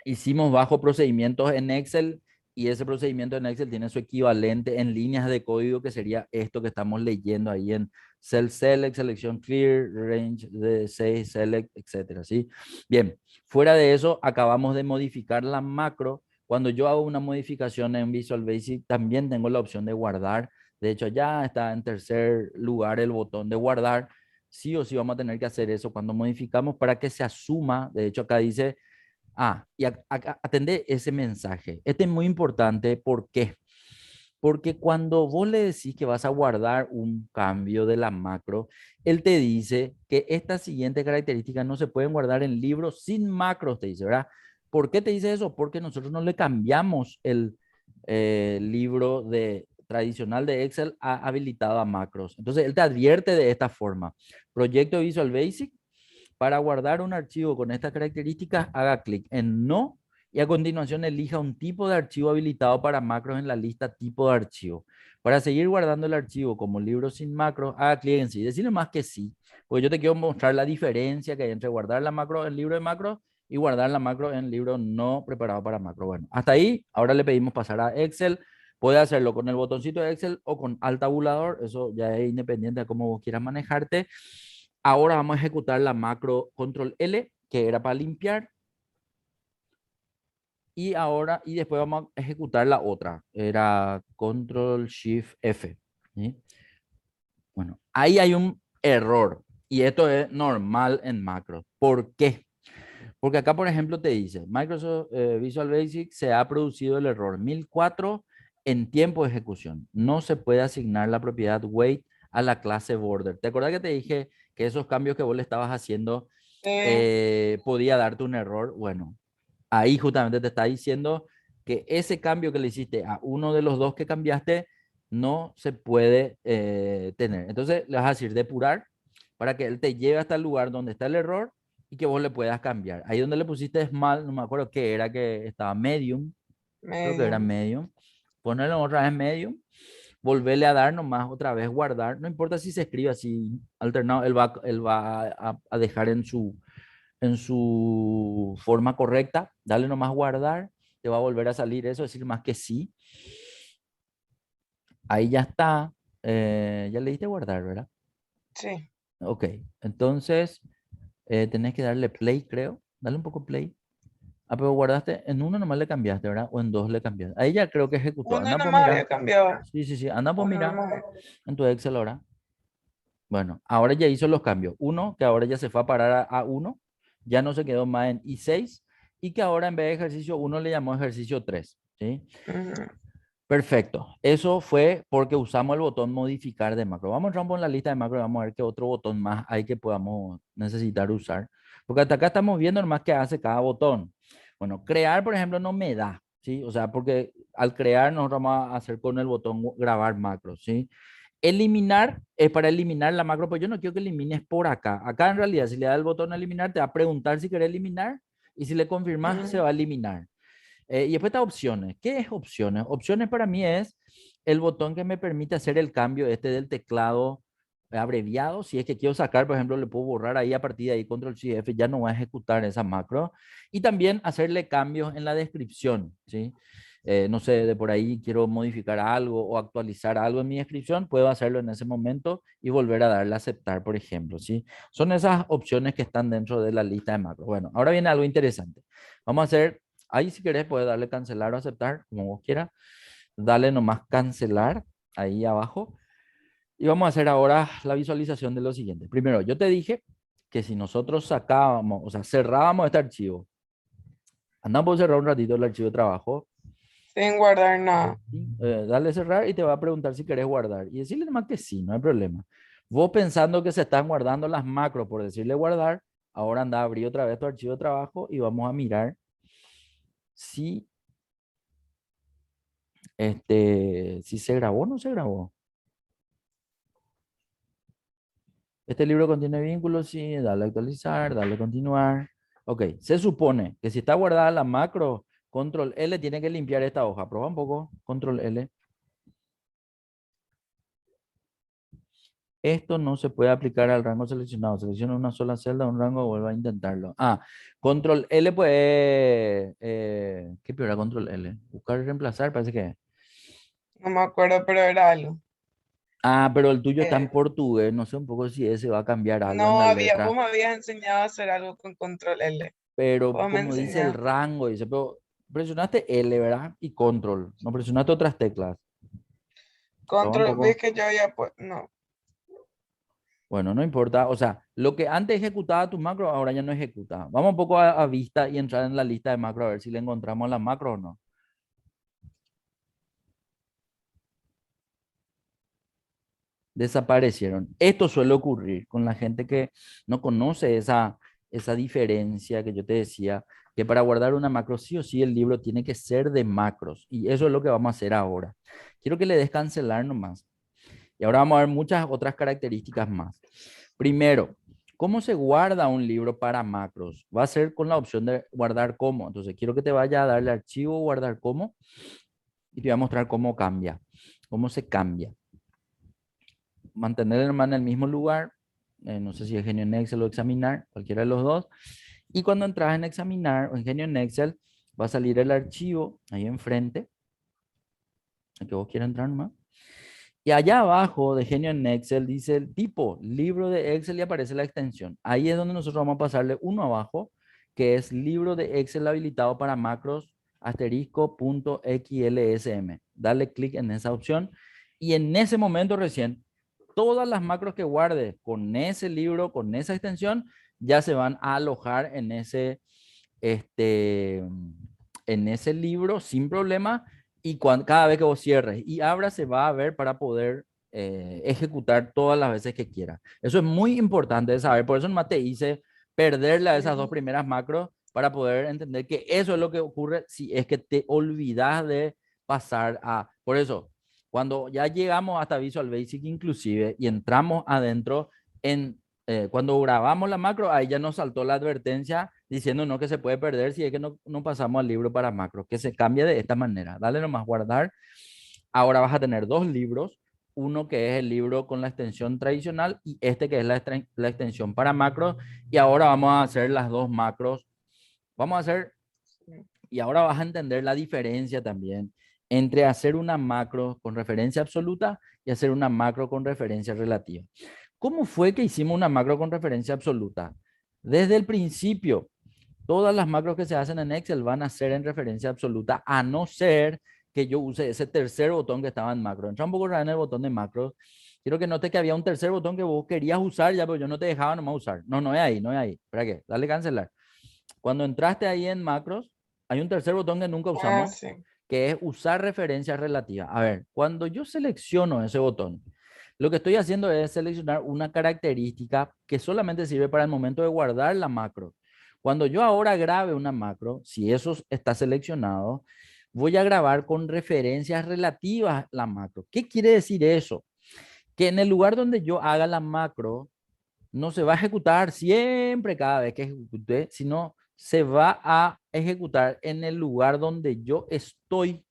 hicimos bajo procedimientos en Excel, y ese procedimiento en Excel tiene su equivalente en líneas de código, que sería esto que estamos leyendo ahí en Cell Select, Selección Clear, Range de 6, Select, etcétera, ¿sí? Bien, fuera de eso, acabamos de modificar la macro. Cuando yo hago una modificación en Visual Basic, también tengo la opción de guardar. De hecho, ya está en tercer lugar el botón de guardar. Sí o sí vamos a tener que hacer eso cuando modificamos para que se asuma. De hecho, acá dice y atender ese mensaje. Este es muy importante. ¿Por qué? Porque cuando vos le decís que vas a guardar un cambio de la macro, él te dice que estas siguientes características no se pueden guardar en libros sin macros, te dice, ¿verdad? ¿Por qué te dice eso? Porque nosotros no le cambiamos el libro tradicional de Excel a habilitado a macros. Entonces, él te advierte de esta forma. Proyecto Visual Basic, para guardar un archivo con estas características, haga clic en No y a continuación elija un tipo de archivo habilitado para macros en la lista tipo de archivo. Para seguir guardando el archivo como libro sin macros, haga clic en Sí. Decirle más que sí, porque yo te quiero mostrar la diferencia que hay entre guardar la macro en libro de macros y guardar la macro en libro no preparado para macro. Bueno, hasta ahí. Ahora le pedimos pasar a Excel. Puede hacerlo con el botoncito de Excel o con Alt Tabulador. Eso ya es independiente de cómo vos quieras manejarte. Ahora vamos a ejecutar la macro control L, que era para limpiar. Y después vamos a ejecutar la otra. Era control shift F. ¿Sí? Bueno, ahí hay un error. Y esto es normal en macro. ¿Por qué? Porque acá, por ejemplo, te dice, Microsoft Visual Basic se ha producido el error 1004 en tiempo de ejecución. No se puede asignar la propiedad wait a la clase border. ¿Te acuerdas que te dije que esos cambios que vos le estabas haciendo Sí, podía darte un error? Bueno, ahí justamente te está diciendo que ese cambio que le hiciste a uno de los dos que cambiaste no se puede tener. Entonces le vas a decir depurar para que él te lleve hasta el lugar donde está el error y que vos le puedas cambiar. Ahí donde le pusiste small, no me acuerdo qué era, que estaba medium, creo que era medio. medium. Ponerlo otra vez medium, volverle a dar nomás otra vez guardar. No importa si se escribe así alternado, él va a dejar en su forma correcta. Dale nomás guardar, te va a volver a salir eso, decir más que sí. Ahí ya está. Ya le diste guardar, ¿verdad? Sí. Ok, entonces tenés que darle play, creo. Dale un poco play. Pero guardaste, en uno nomás le cambiaste, ¿verdad? O en dos le cambiaste. Ahí ya creo que ejecutó. Uno Anda, pues nomás mira. había cambiado. Sí, sí, sí. Anda, pues Uno mira nomás. en tu Excel ahora. Bueno, ahora ya hizo los cambios. Uno, que ahora ya se fue a parar a 1, ya no se quedó más en I6, y que ahora en vez de ejercicio 1 le llamó ejercicio 3, ¿sí? Ujú. Perfecto. Eso fue porque usamos el botón modificar de macro. Vamos a entrar un poco en la lista de macro y vamos a ver qué otro botón más hay que podamos necesitar usar. Porque hasta acá estamos viendo nomás qué hace cada botón. Bueno, crear, por ejemplo, no me da, ¿sí? O sea, porque al crear nos vamos a hacer con el botón grabar macro, ¿sí? Eliminar es para eliminar la macro, pero yo no quiero que elimines por acá. Acá en realidad, si le das el botón eliminar, te va a preguntar si quieres eliminar y si le confirmas, se va a eliminar. Y después está opciones. ¿Qué es opciones? Opciones para mí es el botón que me permite hacer el cambio este del teclado abreviado. Si es que quiero sacar, por ejemplo, le puedo borrar ahí a partir de ahí, control C F, ya no va a ejecutar esa macro. Y también hacerle cambios en la descripción, ¿sí? No sé, de por ahí quiero modificar algo o actualizar algo en mi descripción, puedo hacerlo en ese momento y volver a darle a aceptar, por ejemplo, ¿sí? Son esas opciones que están dentro de la lista de macros. Bueno, ahora viene algo interesante. Vamos a hacer, ahí si querés puedes darle cancelar o aceptar, como vos quieras. Dale nomás cancelar ahí abajo. Y vamos a hacer ahora la visualización de lo siguiente. Primero, yo te dije que si nosotros sacábamos, o sea, cerrábamos este archivo, andamos a cerrar un ratito el archivo de trabajo, Sin guardar nada. dale cerrar y te va a preguntar si querés guardar. Y decirle nomás que sí, no hay problema. Vos pensando que se están guardando las macros por decirle guardar, ahora anda a abrir otra vez tu archivo de trabajo y vamos a mirar si, si se grabó o no se grabó. Este libro contiene vínculos, sí, dale a actualizar, dale a continuar. Ok, se supone que si está guardada la macro, control L tiene que limpiar esta hoja. Prueba un poco, control L. Esto no se puede aplicar al rango seleccionado. Selecciona una sola celda, un rango, vuelva a intentarlo. Ah, control L puede... ¿qué peor era control L? Buscar y reemplazar, parece que... No me acuerdo, pero era algo. Ah, pero el tuyo está en Eh, portugués. No sé un poco si ese va a cambiar algo en no la había, vos letra. me habías enseñado a hacer algo con control L. Pero Vos me como dice el enseñaste. rango, dice, pero presionaste L, ¿verdad? Y control. No presionaste otras teclas. Proba un Control, ves poco. que yo había pues, no. Bueno, no importa. O sea, lo que antes ejecutaba tu macro, ahora ya no ejecuta. Vamos un poco a vista y entrar en la lista de macro a ver si le encontramos la macro o no. Desaparecieron. Esto suele ocurrir con la gente que no conoce esa diferencia que yo te decía, que para guardar una macro sí o sí el libro tiene que ser de macros. Y eso es lo que vamos a hacer ahora. Quiero que le des cancelar nomás. Y ahora vamos a ver muchas otras características más. Primero, ¿cómo se guarda un libro para macros? Va a ser con la opción de guardar como. Entonces, quiero que te vaya a darle archivo, guardar como, y te voy a mostrar cómo cambia, cómo se cambia. Mantener en el mismo lugar, no sé si es Genio en Excel o examinar, cualquiera de los dos. Y cuando entras en examinar o en Genio en Excel, va a salir el archivo ahí enfrente, el que vos quieras entrar nomás. Y allá abajo de Genio en Excel dice el tipo, libro de Excel y aparece la extensión. Ahí es donde nosotros vamos a pasarle uno abajo, que es libro de Excel habilitado para macros asterisco.xlsm. Dale clic en esa opción y en ese momento recién todas las macros que guardes con ese libro, con esa extensión, ya se van a alojar este, en ese libro sin problema y cada vez que vos cierres y abras se va a ver para poder ejecutar todas las veces que quieras. Eso es muy importante de saber, por eso nomás te hice perderle a esas dos primeras macros para poder entender que eso es lo que ocurre si es que te olvidas de pasar a... Por eso, cuando ya llegamos hasta Visual Basic inclusive y entramos adentro cuando grabamos la macro, ahí ya nos saltó la advertencia diciendo no que se puede perder si es que no pasamos al libro para macro, que se cambie de esta manera. Dale nomás guardar. Ahora vas a tener dos libros, uno que es el libro con la extensión tradicional y este que es la extensión para macros. Y ahora vamos a hacer las dos macros. Vamos a hacer, y ahora vas a entender la diferencia también entre hacer una macro con referencia absoluta y hacer una macro con referencia relativa. ¿Cómo fue que hicimos una macro con referencia absoluta? Desde el principio, todas las macros que se hacen en Excel van a ser en referencia absoluta, a no ser que yo use ese tercer botón que estaba en macro. Entra un poco en el botón de macros. Quiero que note que había un tercer botón que vos querías usar ya, pero yo no te dejaba nomás usar. No, no es ahí, no es ahí. ¿Para qué? Dale cancelar. Cuando entraste ahí en macros, hay un tercer botón que nunca Ah, usamos, sí. que es usar referencias relativas. A ver, cuando yo selecciono ese botón, lo que estoy haciendo es seleccionar una característica que solamente sirve para el momento de guardar la macro. Cuando yo ahora grabe una macro, si eso está seleccionado, voy a grabar con referencias relativas a la macro. ¿Qué quiere decir eso? Que en el lugar donde yo haga la macro, no se va a ejecutar siempre cada vez que ejecute, sino se va a ejecutar en el lugar donde yo estoy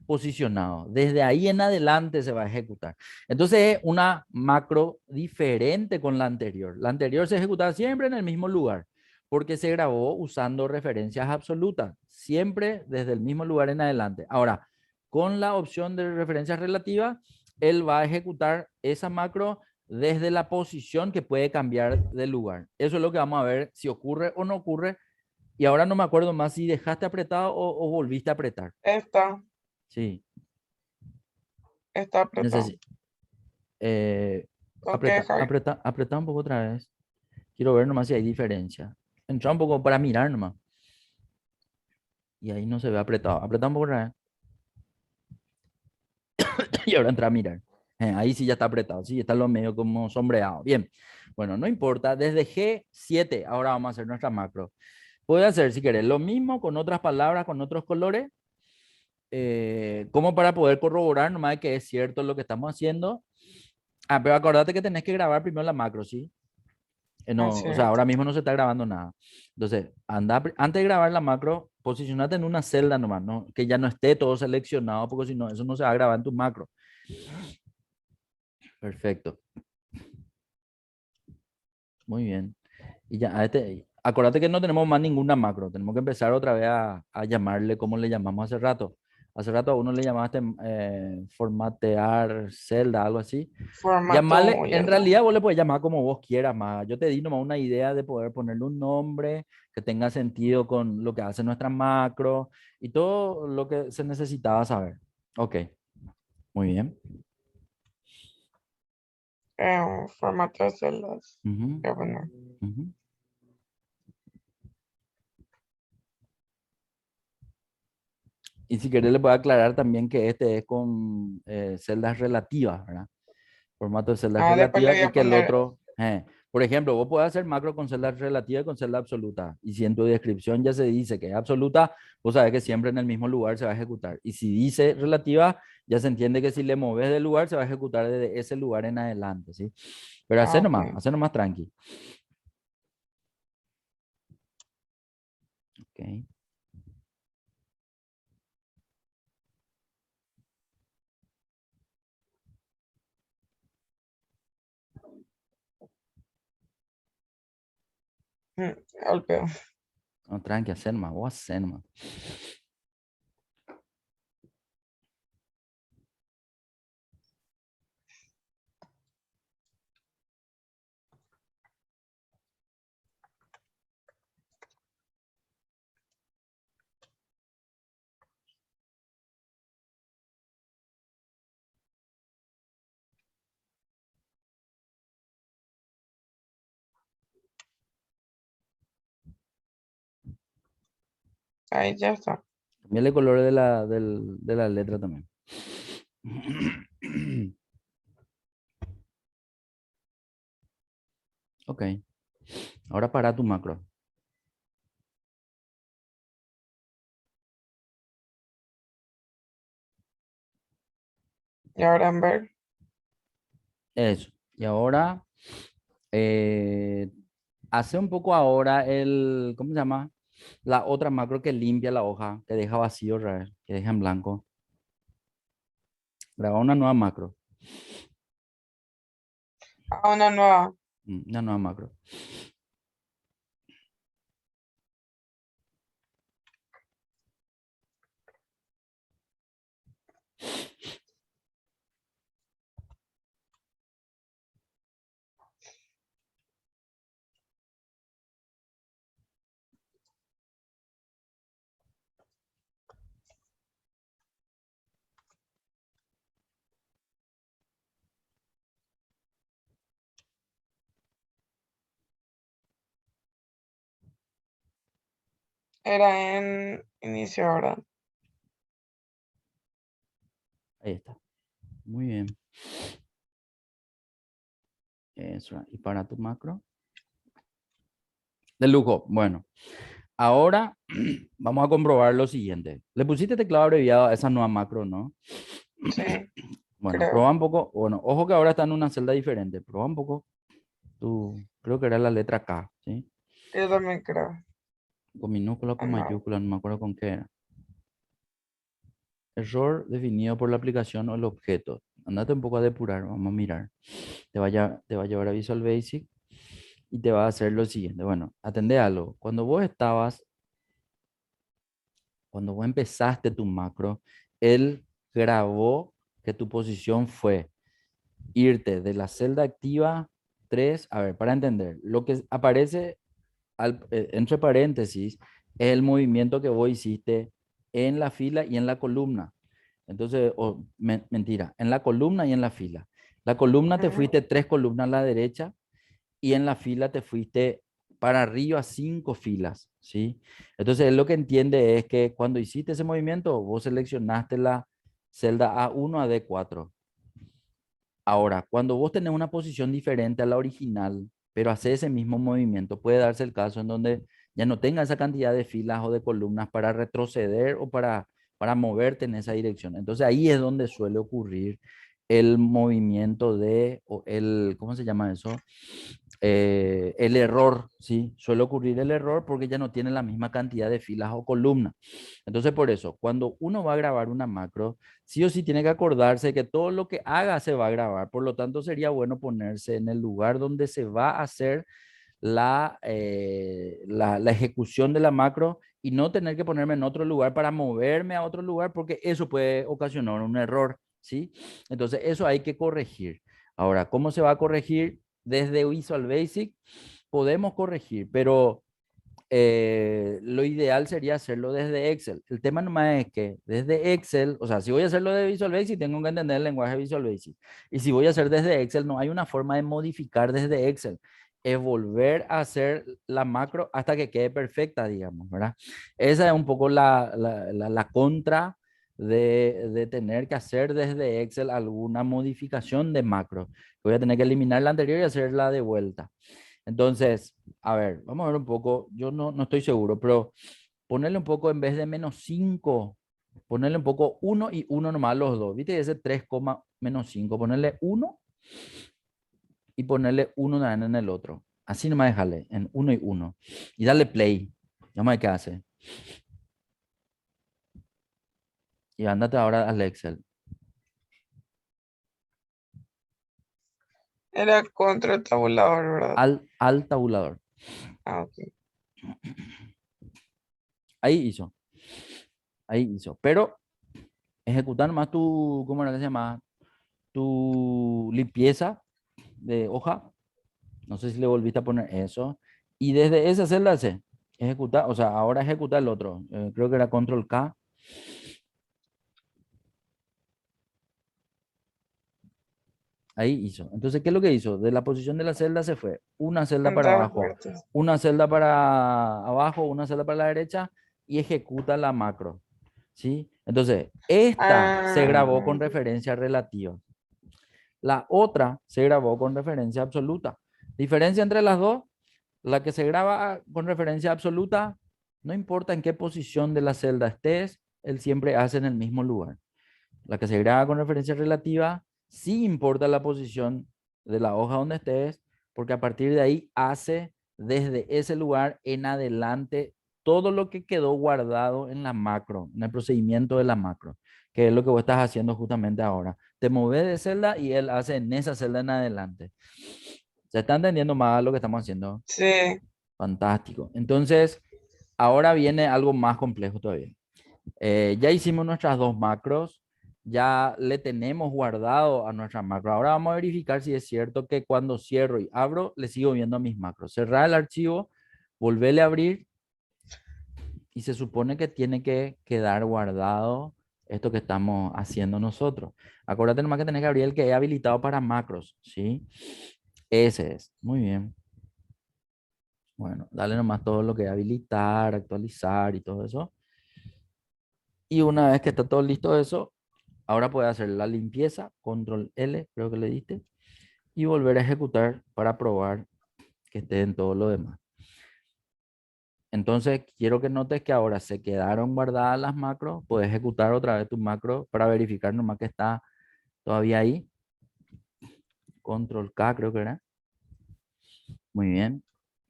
posicionado. Desde ahí en adelante se va a ejecutar. Entonces es una macro diferente con la anterior. La anterior se ejecutaba siempre en el mismo lugar porque se grabó usando referencias absolutas, siempre desde el mismo lugar en adelante. Ahora, con la opción de referencias relativas, él va a ejecutar esa macro desde la posición que puede cambiar de lugar. Eso es lo que vamos a ver si ocurre o no ocurre. Y ahora no me acuerdo más si dejaste apretado o volviste a apretar. Está, Sí. está apretado. Necesi eh, Tengo que dejar. apreta un poco otra vez. Quiero ver nomás si hay diferencia. Entra un poco para mirar nomás. Y ahí no se ve apretado. Apreta un poco otra vez. Y ahora entra a mirar. Ahí sí ya está apretado. Sí, está lo medio como sombreado. Bien. Bueno, no importa. Desde G7, ahora vamos a hacer nuestra macro. Puede hacer, si querés, lo mismo con otras palabras, con otros colores, como para poder corroborar nomás que es cierto lo que estamos haciendo. Ah, pero acordate que tenés que grabar primero la macro, ¿sí? No, Así o sea, es. ahora mismo no se está grabando nada. Entonces, anda, antes de grabar la macro, posicionate en una celda nomás, ¿no? Que ya no esté todo seleccionado, porque si no, eso no se va a grabar en tu macro. Perfecto. Muy bien. Y ya, acuérdate que no tenemos más ninguna macro. Tenemos que empezar otra vez a llamarle como le llamamos hace rato. Hace rato a uno le llamaste formatear celda, algo así. Formato Llamarle, muy en alto. realidad vos le puedes llamar como vos quieras más. Yo te di nomás una idea de poder ponerle un nombre que tenga sentido con lo que hace nuestra macro y todo lo que se necesitaba saber. Ok, muy bien. Formato de celdas. Ujú, Voy a poner. ujú. Y si querés le puedo aclarar también que este es con celdas relativas, ¿verdad? Formato de celdas Ah, después le relativas voy y a que el poner otro, por ejemplo, vos podés hacer macro con celda relativa y con celda absoluta. Y si en tu descripción ya se dice que es absoluta, vos sabés que siempre en el mismo lugar se va a ejecutar. Y si dice relativa, ya se entiende que si le moves del lugar, se va a ejecutar desde ese lugar en adelante, ¿sí? Pero ah, ok. hacer nomás tranqui. Ok. Al pedo. No, tranqui, hacer nomás, vos hacer nomás. Ahí ya está. Cambiale el color de de la letra también. Ok, ahora para tu macro. Y ahora en ver. Eso. Y ahora, eh, hace un poco ahora ¿cómo se llama? La otra macro que limpia la hoja, que deja vacío, que deja en blanco. Graba una nueva macro. Ah, una nueva. Una nueva macro. Era en inicio ahora. Ahí está. Muy bien. Eso. Y para tu macro. De lujo. Bueno, ahora vamos a comprobar lo siguiente. Le pusiste teclado abreviado a esa nueva macro, ¿no? Sí, Bueno, creo. prueba un poco. Bueno, ojo que ahora está en una celda diferente. Prueba un poco. Creo que era la letra K, ¿sí? Yo también creo. Con minúscula, ¿O con no? mayúscula, no me acuerdo con qué era. Error definido por la aplicación o el objeto. Andate un poco a depurar, vamos a mirar. Te va a llevar a Visual Basic y te va a hacer lo siguiente. Bueno, atende algo. Cuando vos empezaste tu macro, él grabó que tu posición fue irte de la celda activa 3. A ver, para entender, lo que aparece entre paréntesis es el movimiento que vos hiciste en la fila y en la columna. Entonces, mentira, en la columna y en la fila. La columna te Ujú. fuiste 3 columnas a la derecha y en la fila te fuiste para arriba 5 filas, ¿sí? Entonces, él lo que entiende es que cuando hiciste ese movimiento, vos seleccionaste la celda A1 a D4. Ahora, cuando vos tenés una posición diferente a la original, pero haces ese mismo movimiento, puede darse el caso en donde ya no tenga esa cantidad de filas o de columnas para retroceder o para moverte en esa dirección. Entonces ahí es donde suele ocurrir el movimiento o ¿cómo se llama eso? El error, ¿sí? Suele ocurrir el error porque ya no tiene la misma cantidad de filas o columnas. Entonces, por eso, cuando uno va a grabar una macro, sí o sí tiene que acordarse que todo lo que haga se va a grabar. Por lo tanto, sería bueno ponerse en el lugar donde se va a hacer la ejecución de la macro y no tener que ponerme en otro lugar para moverme a otro lugar porque eso puede ocasionar un error, ¿sí? Entonces, eso hay que corregir. Ahora, ¿cómo se va a corregir? Desde Visual Basic podemos corregir, pero lo ideal sería hacerlo desde Excel. El tema nomás es que desde Excel, o sea, si voy a hacerlo de Visual Basic, tengo que entender el lenguaje Visual Basic. Y si voy a hacer desde Excel, no hay una forma de modificar desde Excel. Es volver a hacer la macro hasta que quede perfecta, digamos, ¿verdad? Esa es un poco la contra de tener que hacer desde Excel alguna modificación de macro. Voy a tener que eliminar la anterior y hacerla de vuelta. Entonces, a ver, vamos a ver un poco, yo no estoy seguro, pero ponerle un poco en vez de -5, ponerle un poco 1 y 1 nomás los dos, ¿viste? Ese 3, -5, ponerle 1 y ponerle 1 en el otro. Así nomás déjale, en 1 y 1. Y dale play. Vamos a ver qué hace. Y ándate ahora al Excel, Era contra el tabulador, ¿verdad? al tabulador. Ah, ok. Ahí hizo, ahí hizo. Pero ejecutar más tu, ¿cómo era que se llama? Tu limpieza de hoja. No sé si le volviste a poner eso. Y desde esa celda se ejecuta, o sea, ahora ejecuta el otro. Creo que era control K. Ahí hizo. Entonces, ¿qué es lo que hizo? De la posición de la celda se fue una celda En para todas abajo, partes. una celda para abajo, una celda para la derecha y ejecuta la macro. ¿Sí? Entonces, esta se grabó Ah, con referencia relativa. La otra se grabó con referencia absoluta. Diferencia entre las dos, la que se graba con referencia absoluta, no importa en qué posición de la celda estés, él siempre hace en el mismo lugar. La que se graba con referencia relativa, sí importa la posición de la hoja donde estés, porque a partir de ahí hace desde ese lugar en adelante todo lo que quedó guardado en la macro, en el procedimiento de la macro, que es lo que vos estás haciendo justamente ahora. Te mueves de celda y él hace en esa celda en adelante. ¿Se está entendiendo más lo que estamos haciendo? sí. Fantástico. Entonces, ahora viene algo más complejo todavía. Ya hicimos nuestras dos macros, ya le tenemos guardado a nuestra macro. Ahora vamos a verificar si es cierto que cuando cierro y abro, le sigo viendo mis macros. Cerrar el archivo, volverle a abrir y se supone que tiene que quedar guardado esto que estamos haciendo nosotros. Acuérdate nomás que tenés que abrir el que he habilitado para macros, ¿sí? Ese es. Muy bien. Bueno, dale nomás todo lo que habilitar, actualizar y todo eso. Y una vez que está todo listo eso, Ahora puedes hacer la limpieza, control L, creo que le diste, y volver a ejecutar para probar que esté en todo lo demás. Entonces, quiero que notes que ahora se quedaron guardadas las macros. Puedes ejecutar otra vez tus macros para verificar nomás que está todavía ahí. Control K creo que era. Muy bien.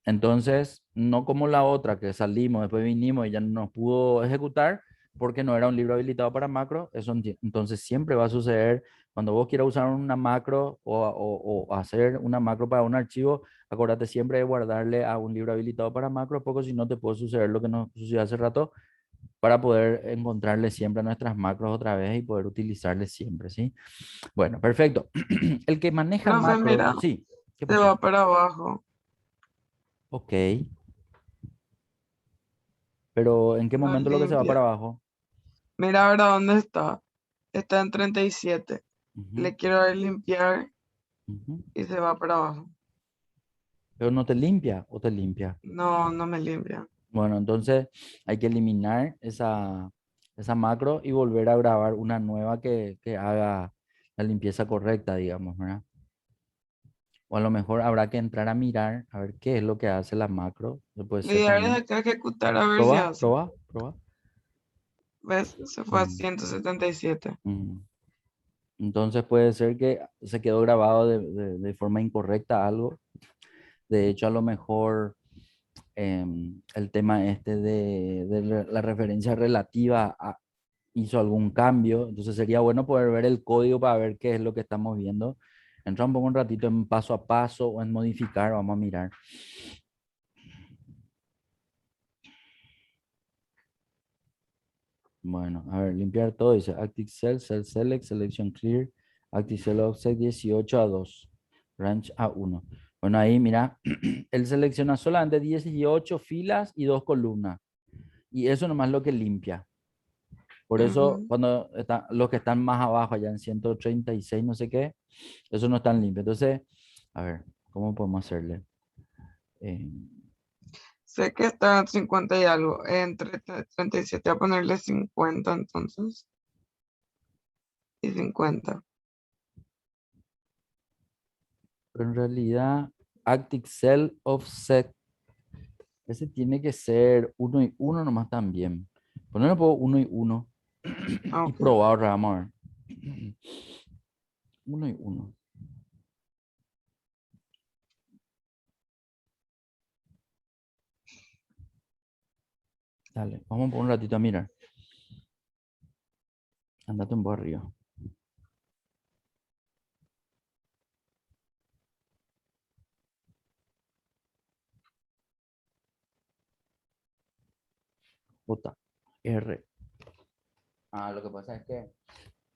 Entonces, no como la otra que salimos, después vinimos y ya no nos pudo ejecutar porque no era un libro habilitado para macro. Eso entonces siempre va a suceder cuando vos quieras usar una macro o hacer una macro para un archivo. Acuérdate siempre de guardarle a un libro habilitado para macro, porque si no te puede suceder lo que nos sucedió hace rato, para poder encontrarle siempre a nuestras macros otra vez y poder utilizarles siempre, ¿sí? Bueno, perfecto. El que maneja Profe, macros, mira, sí. ¿Qué se pasó? va para abajo. Ok. Pero ¿en qué No momento lo que se va para limpia. abajo? Mira ahora dónde está. Está en 37. Ujú, Le quiero dar limpiar ujú. y se va para abajo. Pero no te limpia o te limpia. No, no me limpia. Bueno, entonces hay que eliminar esa macro y volver a grabar una nueva que haga la limpieza correcta, digamos, ¿verdad? O a lo mejor habrá que entrar a mirar a ver qué es lo que hace la macro. Eso puede Le ser daré también. acá ejecutar a ver si Proba, hace. proba, proba. ¿Ves? Se fue a Mm, 177. mm. Entonces puede ser que se quedó grabado de forma incorrecta algo. De hecho, a lo mejor el tema este de la referencia relativa hizo algún cambio. Entonces sería bueno poder ver el código para ver qué es lo que estamos viendo. Entra un poco un ratito en paso a paso o en modificar, vamos a mirar. Bueno, a ver, limpiar todo. Dice Active Cell, Cell Select, Selection Clear, Active Cell Offset 18 a 2, Range a 1. Bueno, ahí mira, él selecciona solamente 18 filas y 2 columnas. Y eso nomás es lo que limpia. Por eso, Ujú. cuando los que están más abajo, allá en 136, no sé qué, eso no están limpios. Entonces, a ver, ¿cómo podemos hacerle? Eh, Sé que está en 50 y algo. Entre 37 a ponerle 50 entonces. Y 50. pero en realidad, Active Cell Offset, ese tiene que ser uno y uno nomás también. Ponerle puedo uno y uno Ah, y ok. probar, vamos a ver. Uno y uno. Dale, vamos por un ratito a mirar. Andate un poco arriba. J, R. Ah, lo que pasa es que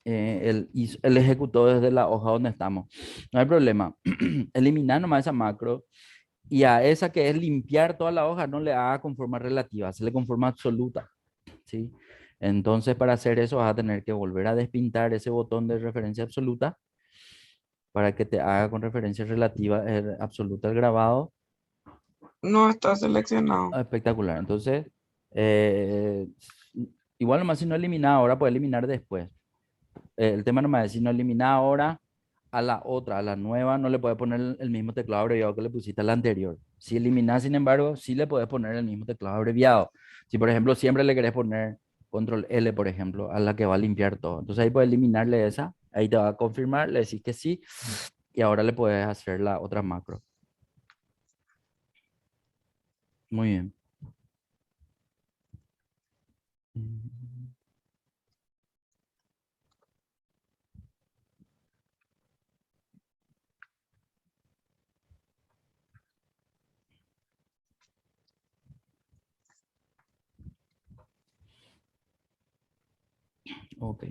él ejecutó desde la hoja donde estamos. No hay problema. Eliminar nomás esa macro y a esa que es limpiar toda la hoja no le haga con forma relativa, se le con forma absoluta, ¿sí? Entonces, para hacer eso vas a tener que volver a despintar ese botón de referencia absoluta para que te haga con referencia relativa absoluta el grabado. No está seleccionado. Ah, espectacular. Entonces, eh, igual nomás si no elimina ahora, puede eliminar después. El tema nomás es si no elimina ahora a la otra, a la nueva, no le puedes poner el mismo teclado abreviado que le pusiste a la anterior. Si eliminas, sin embargo, sí le puedes poner el mismo teclado abreviado. Si, por ejemplo, siempre le querés poner control L, por ejemplo, a la que va a limpiar todo. Entonces ahí puedes eliminarle esa, ahí te va a confirmar, le decís que sí, y ahora le puedes hacer la otra macro. Muy bien. Ok.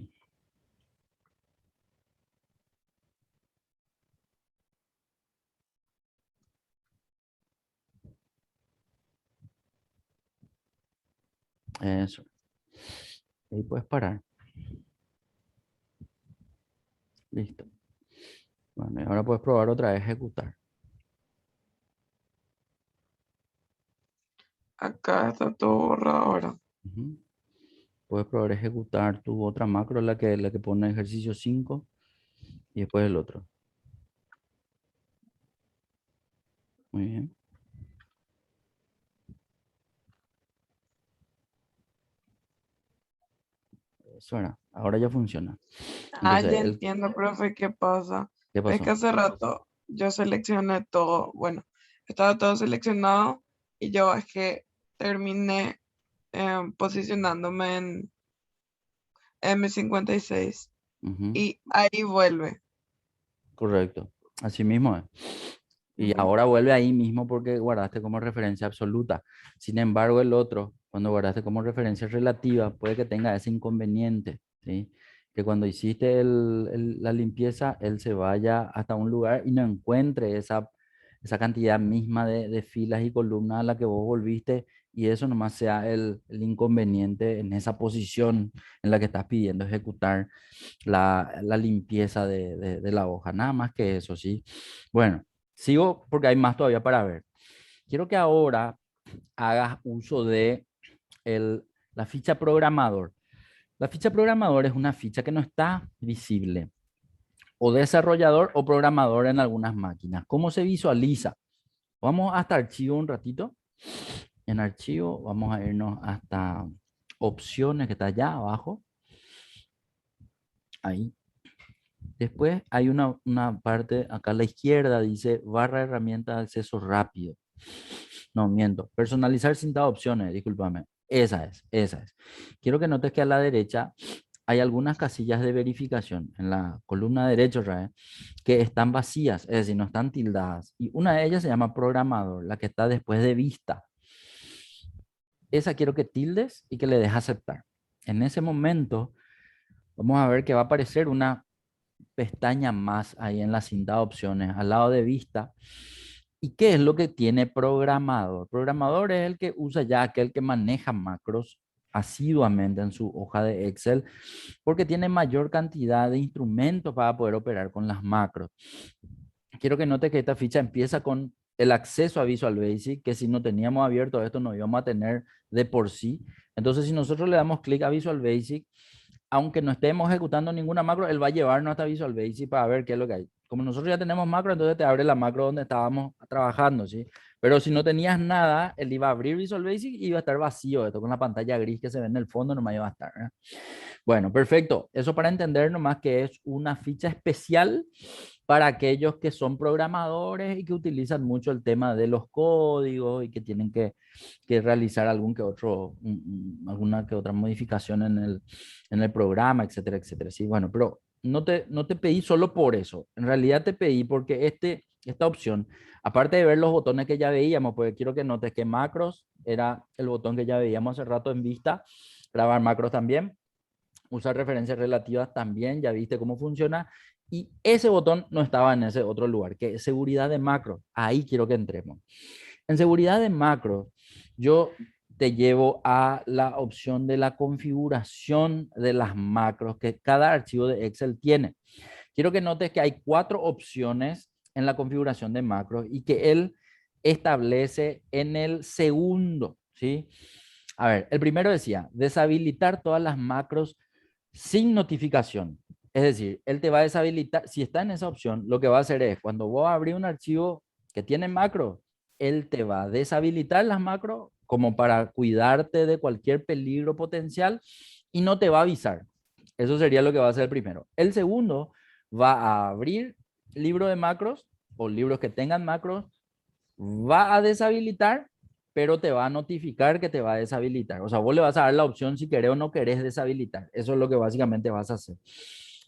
Eso. Ahí puedes parar. Listo. Bueno, y ahora puedes probar otra vez ejecutar. Acá está todo borrado ahora. Ujú. puedes probar a ejecutar tu otra macro, la que pone ejercicio 5 y después el otro. Muy bien. Eso era. Ahora ya funciona. Ah, Entonces, ya entiendo, profe, ¿qué pasa? ¿qué Es que pasó? hace rato yo seleccioné todo, bueno, estaba todo seleccionado y yo es que terminé posicionándome en M56 Ujú, y ahí vuelve. correcto. Así mismo es. Y Ujú. ahora vuelve ahí mismo porque guardaste como referencia absoluta. Sin embargo, el otro, cuando guardaste como referencia relativa, puede que tenga ese inconveniente, ¿sí? Que cuando hiciste la limpieza, él se vaya hasta un lugar y no encuentre esa cantidad misma de filas y columnas a la que vos volviste y eso nomás sea el inconveniente en esa posición en la que estás pidiendo ejecutar la limpieza de la hoja. Nada más que eso, ¿sí? Bueno. Sigo porque hay más todavía para ver. Quiero que ahora hagas uso de el, la ficha programador. La ficha programador es una ficha que no está visible, o desarrollador o programador en algunas máquinas. ¿Cómo se visualiza? Vamos hasta archivo un ratito. En archivo vamos a irnos hasta opciones que está allá abajo. Ahí. Después hay una parte acá a la izquierda, dice barra de herramientas de acceso rápido. No, miento. Personalizar sin dar opciones, discúlpame. Esa es. Quiero que notes que a la derecha hay algunas casillas de verificación en la columna derecha, ¿verdad? Que están vacías, es decir, no están tildadas. Y una de ellas se llama programador, la que está después de vista. Esa quiero que tildes y que le des aceptar. En ese momento, vamos a ver que va a aparecer una pestaña más ahí en la cinta de opciones, al lado de vista. ¿Y qué es lo que tiene programador? Programador es el que usa ya aquel que maneja macros asiduamente en su hoja de Excel, porque tiene mayor cantidad de instrumentos para poder operar con las macros. Quiero que note que esta ficha empieza con el acceso a Visual Basic, que si no teníamos abierto esto no íbamos a tener de por sí. Entonces, si nosotros le damos clic a Visual Basic, aunque no estemos ejecutando ninguna macro, él va a llevarnos hasta Visual Basic para ver qué es lo que hay. Como nosotros ya tenemos macro, entonces te abre la macro donde estábamos trabajando, ¿sí? Pero si no tenías nada, él iba a abrir Visual Basic y iba a estar vacío, esto con la pantalla gris que se ve en el fondo, nomás iba a estar, ¿eh? Bueno, perfecto. Eso para entender nomás que es una ficha especial para aquellos que son programadores y que utilizan mucho el tema de los códigos y que tienen que realizar algún que otro, alguna que otra modificación en el programa, etcétera, etcétera. Sí, bueno, pero no te pedí solo por eso. En realidad te pedí porque esta opción, aparte de ver los botones que ya veíamos, porque quiero que notes que macros era el botón que ya veíamos hace rato en vista, grabar macros también, usar referencias relativas también, ya viste cómo funciona. Y ese botón no estaba en ese otro lugar, que es seguridad de macro. Ahí quiero que entremos. En seguridad de macro, yo te llevo a la opción de la configuración de las macros que cada archivo de Excel tiene. Quiero que notes que hay 4 opciones en la configuración de macros y que él establece en el segundo, ¿sí? A ver, el primero decía, deshabilitar todas las macros sin notificación. Es decir, él te va a deshabilitar, si está en esa opción, lo que va a hacer es, cuando vos abrís un archivo que tiene macro, él te va a deshabilitar las macros como para cuidarte de cualquier peligro potencial y no te va a avisar. Eso sería lo que va a hacer el primero. El segundo va a abrir libro de macros o libros que tengan macros, va a deshabilitar, pero te va a notificar que te va a deshabilitar. O sea, vos le vas a dar la opción si querés o no querés deshabilitar. Eso es lo que básicamente vas a hacer.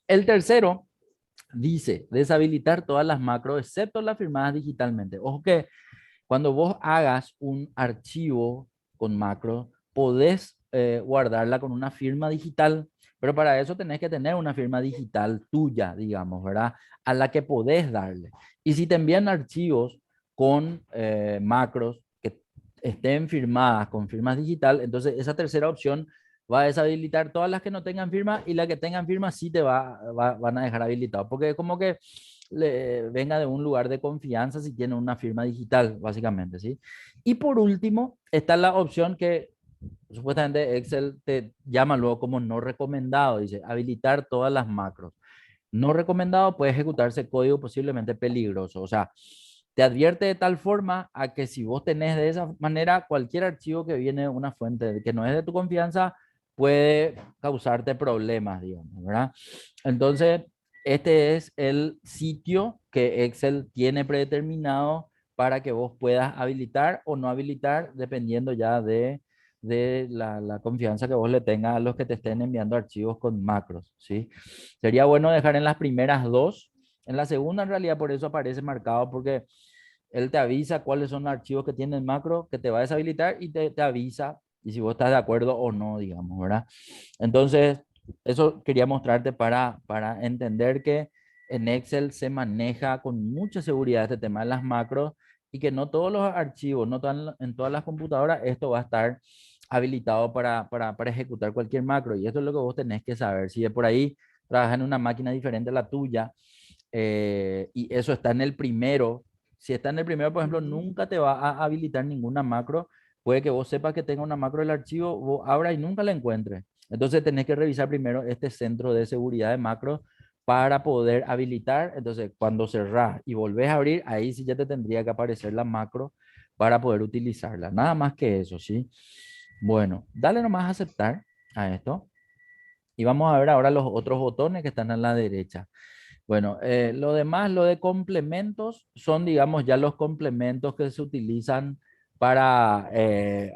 El tercero dice deshabilitar todas las macros excepto las firmadas digitalmente. Ojo que cuando vos hagas un archivo con macro, podés guardarla con una firma digital, pero para eso tenés que tener una firma digital tuya, digamos, ¿verdad? A la que podés darle. Y si te envían archivos con macros que estén firmadas con firmas digital, entonces esa tercera opción va a deshabilitar todas las que no tengan firma y las que tengan firma sí van a dejar habilitado, porque es como que venga de un lugar de confianza si tiene una firma digital, básicamente, ¿sí? Y por último, está la opción que Supuestamente Excel te llama luego como no recomendado, dice habilitar todas las macros. No recomendado puede ejecutarse código posiblemente peligroso. O sea, te advierte de tal forma a que si vos tenés de esa manera cualquier archivo que viene de una fuente que no es de tu confianza puede causarte problemas, digamos, ¿verdad? Entonces, este es el sitio que Excel tiene predeterminado para que vos puedas habilitar o no habilitar dependiendo ya de la confianza que vos le tengas a los que te estén enviando archivos con macros, ¿sí? Sería bueno dejar en las primeras dos. En la segunda, en realidad, por eso aparece marcado, porque él te avisa cuáles son los archivos que tienen macro, que te va a deshabilitar y te avisa, y si vos estás de acuerdo o no, digamos, ¿verdad? Entonces, eso quería mostrarte para entender que en Excel se maneja con mucha seguridad este tema de las macros y que no todos los archivos, no en todas las computadoras, esto va a estar habilitado para ejecutar cualquier macro. Y esto es lo que vos tenés que saber. Si de por ahí trabajas en una máquina diferente a la tuya y eso está en el primero, si está en el primero, por ejemplo, Ujú. nunca te va a habilitar ninguna macro. Puede que vos sepas que tenga una macro del archivo, vos abra y nunca la encuentres. Entonces tenés que revisar primero este centro de seguridad de macros para poder habilitar. Entonces, cuando cerrás y volvés a abrir, ahí sí ya te tendría que aparecer la macro para poder utilizarla. Nada más que eso, ¿sí? Bueno, dale nomás a aceptar a esto. Y vamos a ver ahora los otros botones que están a la derecha. Bueno, lo demás, lo de complementos, son, digamos, ya los complementos que se utilizan para,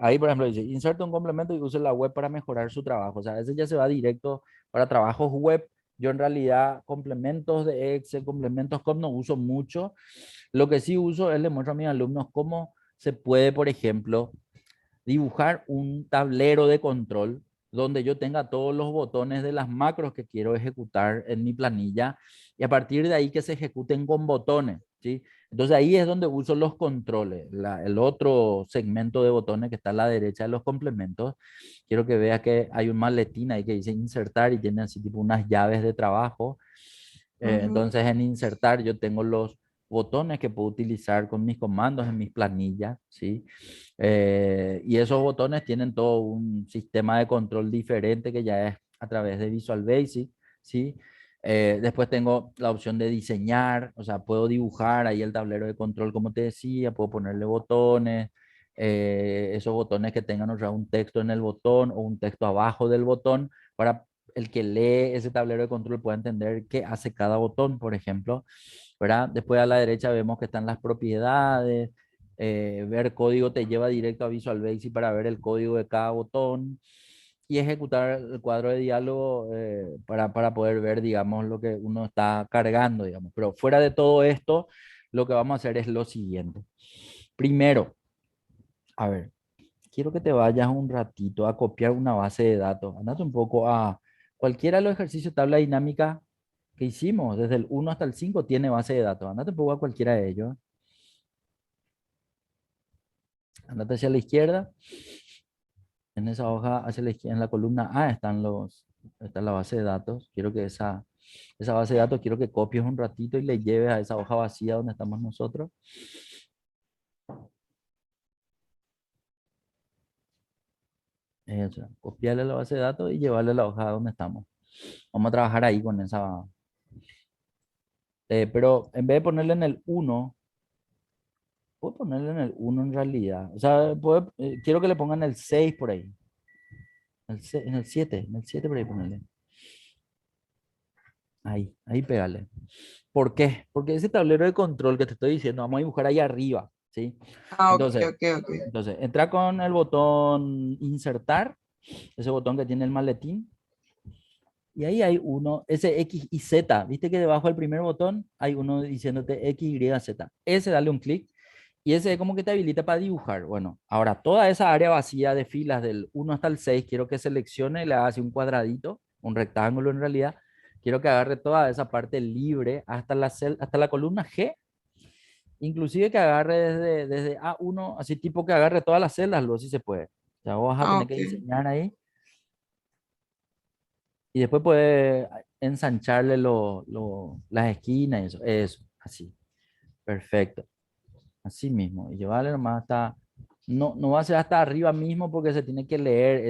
ahí por ejemplo dice, inserte un complemento y use la web para mejorar su trabajo. O sea, ese ya se va directo para trabajos web. Yo en realidad complementos de Excel, complementos com no uso mucho. Lo que sí uso es le muestro a mis alumnos cómo se puede, por ejemplo, dibujar un tablero de control donde yo tenga todos los botones de las macros que quiero ejecutar en mi planilla y a partir de ahí que se ejecuten con botones, ¿sí? Entonces ahí es donde uso los controles, el otro segmento de botones que está a la derecha de los complementos. Quiero que vea que hay un maletín ahí que dice insertar y tiene así tipo unas llaves de trabajo. Ujú. Entonces en insertar yo tengo los botones que puedo utilizar con mis comandos en mis planillas, ¿sí? Y esos botones tienen todo un sistema de control diferente que ya es a través de Visual Basic, ¿sí? Después tengo la opción de diseñar, o sea, puedo dibujar ahí el tablero de control, como te decía, puedo ponerle botones, esos botones que tengan, o sea, un texto en el botón o un texto abajo del botón para el que lee ese tablero de control pueda entender qué hace cada botón, por ejemplo, ¿verdad? Después a la derecha vemos que están las propiedades, ver código te lleva directo a Visual Basic para ver el código de cada botón y ejecutar el cuadro de diálogo para poder ver, digamos, lo que uno está cargando, digamos. Pero fuera de todo esto, lo que vamos a hacer es lo siguiente. Primero, a ver, quiero que te vayas un ratito a copiar una base de datos. Andate un poco a cualquiera de los ejercicios de tabla dinámica que hicimos, desde el 1 hasta el 5 tiene base de datos. Andate un poco a cualquiera de ellos. Andate hacia la izquierda. En esa hoja hacia la izquierda, en la columna A está la base de datos. Quiero que esa base de datos, quiero que copies un ratito y le lleves a esa hoja vacía donde estamos nosotros. Eso, copiarle la base de datos y llevarle a la hoja donde estamos. Vamos a trabajar ahí con esa. Pero en vez de ponerle en el uno, puedo ponerle en el uno en realidad. O sea, quiero que le pongan el 6 por ahí. En el 7 por ahí ponerle. Ahí pégale. ¿Por qué? Porque ese tablero de control que te estoy diciendo, vamos a dibujar ahí arriba, ¿sí? Ah, ok, Entonces, ok, ok. entra con el botón insertar, ese botón que tiene el maletín, y ahí hay uno, ese X y Z, viste que debajo del primer botón hay uno diciéndote X, Y, Z. Ese dale un clic y ese es como que te habilita para dibujar. Bueno, ahora toda esa área vacía de filas del 1 hasta el 6 quiero que seleccione y le haga así un cuadradito, un rectángulo en realidad. Quiero que agarre toda esa parte libre hasta la columna G, inclusive que agarre desde A1, así tipo que agarre todas las celdas, luego sí se puede. O sea, vos vas a Ah, tener que ok. diseñar ahí y después puedes ensancharle las esquinas y eso, así. Perfecto. Así mismo. Y llevarle nomás hasta no va a ser hasta arriba mismo porque se tiene que leer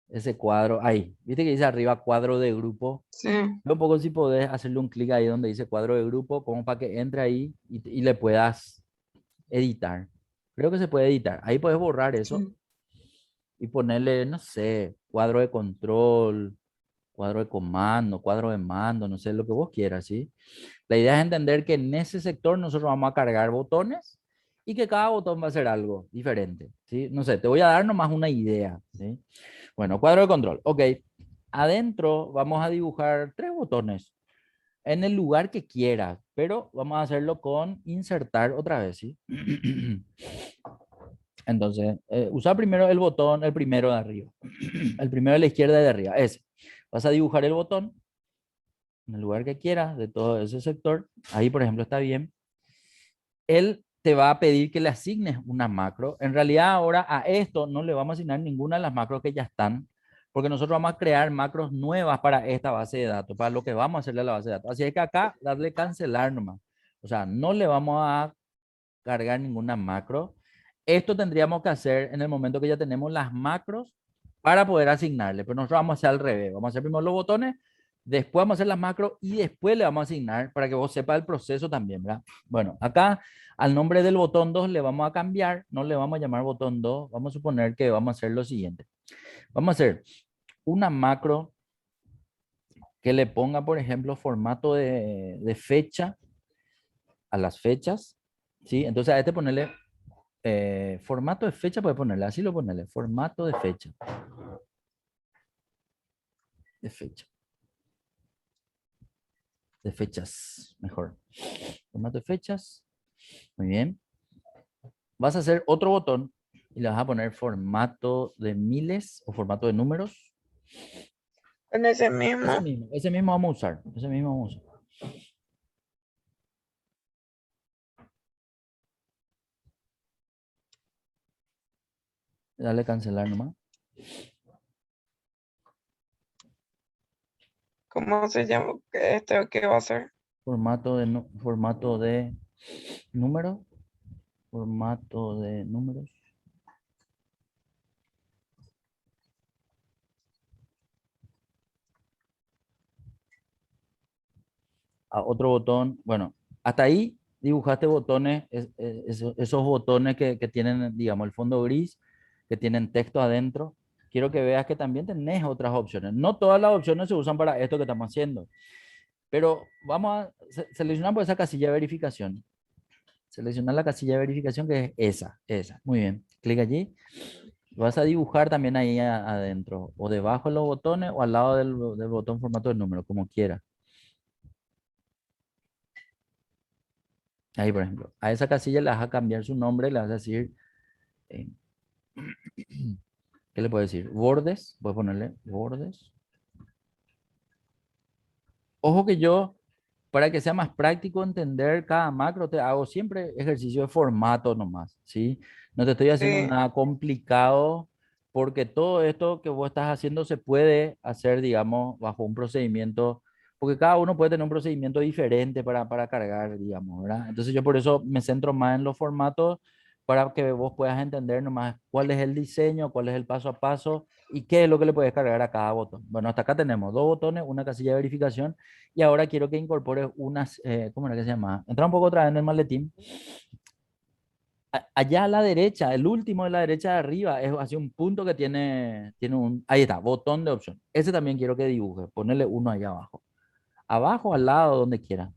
ese cuadro ahí. ¿Viste que dice arriba cuadro de grupo? Sí, Ve un poco si podés hacerle un clic ahí donde dice cuadro de grupo, como para que entre ahí y le puedas editar. Creo que se puede editar. Ahí puedes borrar eso sí. y ponerle, no sé, cuadro de control, cuadro de comando, cuadro de mando, no sé, lo que vos quieras, ¿sí? La idea es entender que en ese sector nosotros vamos a cargar botones y que cada botón va a ser algo diferente, ¿sí? No sé, te voy a dar nomás una idea, ¿sí? Bueno, cuadro de control. Ok, adentro vamos a dibujar 3 botones en el lugar que quieras, pero vamos a hacerlo con insertar otra vez, ¿sí? Entonces, usa primero el botón, el primero de arriba, el primero de la izquierda y de arriba, ese. Vas a dibujar el botón en el lugar que quieras de todo ese sector. Ahí, por ejemplo, está bien. Él te va a pedir que le asignes una macro. En realidad, ahora a esto no le vamos a asignar ninguna de las macros que ya están, porque nosotros vamos a crear macros nuevas para esta base de datos, para lo que vamos a hacerle a la base de datos. Así es que acá, darle cancelar nomás. O sea, no le vamos a cargar ninguna macro. Esto tendríamos que hacer en el momento que ya tenemos las macros para poder asignarle, pero nosotros vamos a hacer al revés. Vamos a hacer primero los botones, después vamos a hacer las macros y después le vamos a asignar para que vos sepas el proceso también, ¿verdad? Bueno, acá al nombre del botón 2 le vamos a cambiar, no le vamos a llamar botón 2, vamos a suponer que vamos a hacer lo siguiente. Vamos a hacer una macro que le ponga, por ejemplo, formato de fecha a las fechas, ¿sí? Entonces a este ponerle formato de fecha, puede ponerle, así lo ponerle, formato de fecha, de fechas, mejor. Formato de fechas, muy bien. Vas a hacer otro botón y le vas a poner formato de miles o formato de números. En ese mismo. Ese mismo vamos a usar, ese mismo vamos a usar. Dale cancelar nomás. ¿Cómo se llama? ¿Qué va a ser? Formato de número, formato de números. Otro botón, bueno, hasta ahí dibujaste botones, esos botones que tienen, digamos, el fondo gris, que tienen texto adentro. Quiero que veas que también tenés otras opciones. No todas las opciones se usan para esto que estamos haciendo, pero vamos a seleccionar por esa casilla de verificación. Seleccionar la casilla de verificación que es esa. Muy bien. Clic allí. Vas a dibujar también ahí adentro, o debajo de los botones o al lado del botón formato de número, como quieras. Ahí, por ejemplo, a esa casilla le vas a cambiar su nombre, le vas a decir, eh, ¿qué le puedo decir? Bordes, voy a ponerle bordes. Ojo que yo, para que sea más práctico entender cada macro, te hago siempre ejercicio de formato nomás, ¿sí? No te estoy haciendo Sí, nada complicado porque todo esto que vos estás haciendo se puede hacer, digamos, bajo un procedimiento, porque cada uno puede tener un procedimiento diferente para cargar, digamos, ¿verdad? Entonces yo por eso me centro más en los formatos para que vos puedas entender nomás cuál es el diseño, cuál es el paso a paso y qué es lo que le puedes cargar a cada botón. Bueno, hasta acá tenemos 2 botones, una casilla de verificación y ahora quiero que incorpores unas, ¿cómo era que se llama? Entra un poco otra vez en el maletín. Allá a la derecha, el último de la derecha de arriba, es así un punto que tiene un, ahí está, botón de opción. Ese también quiero que dibuje, ponerle uno allá abajo. Abajo, al lado, donde quiera.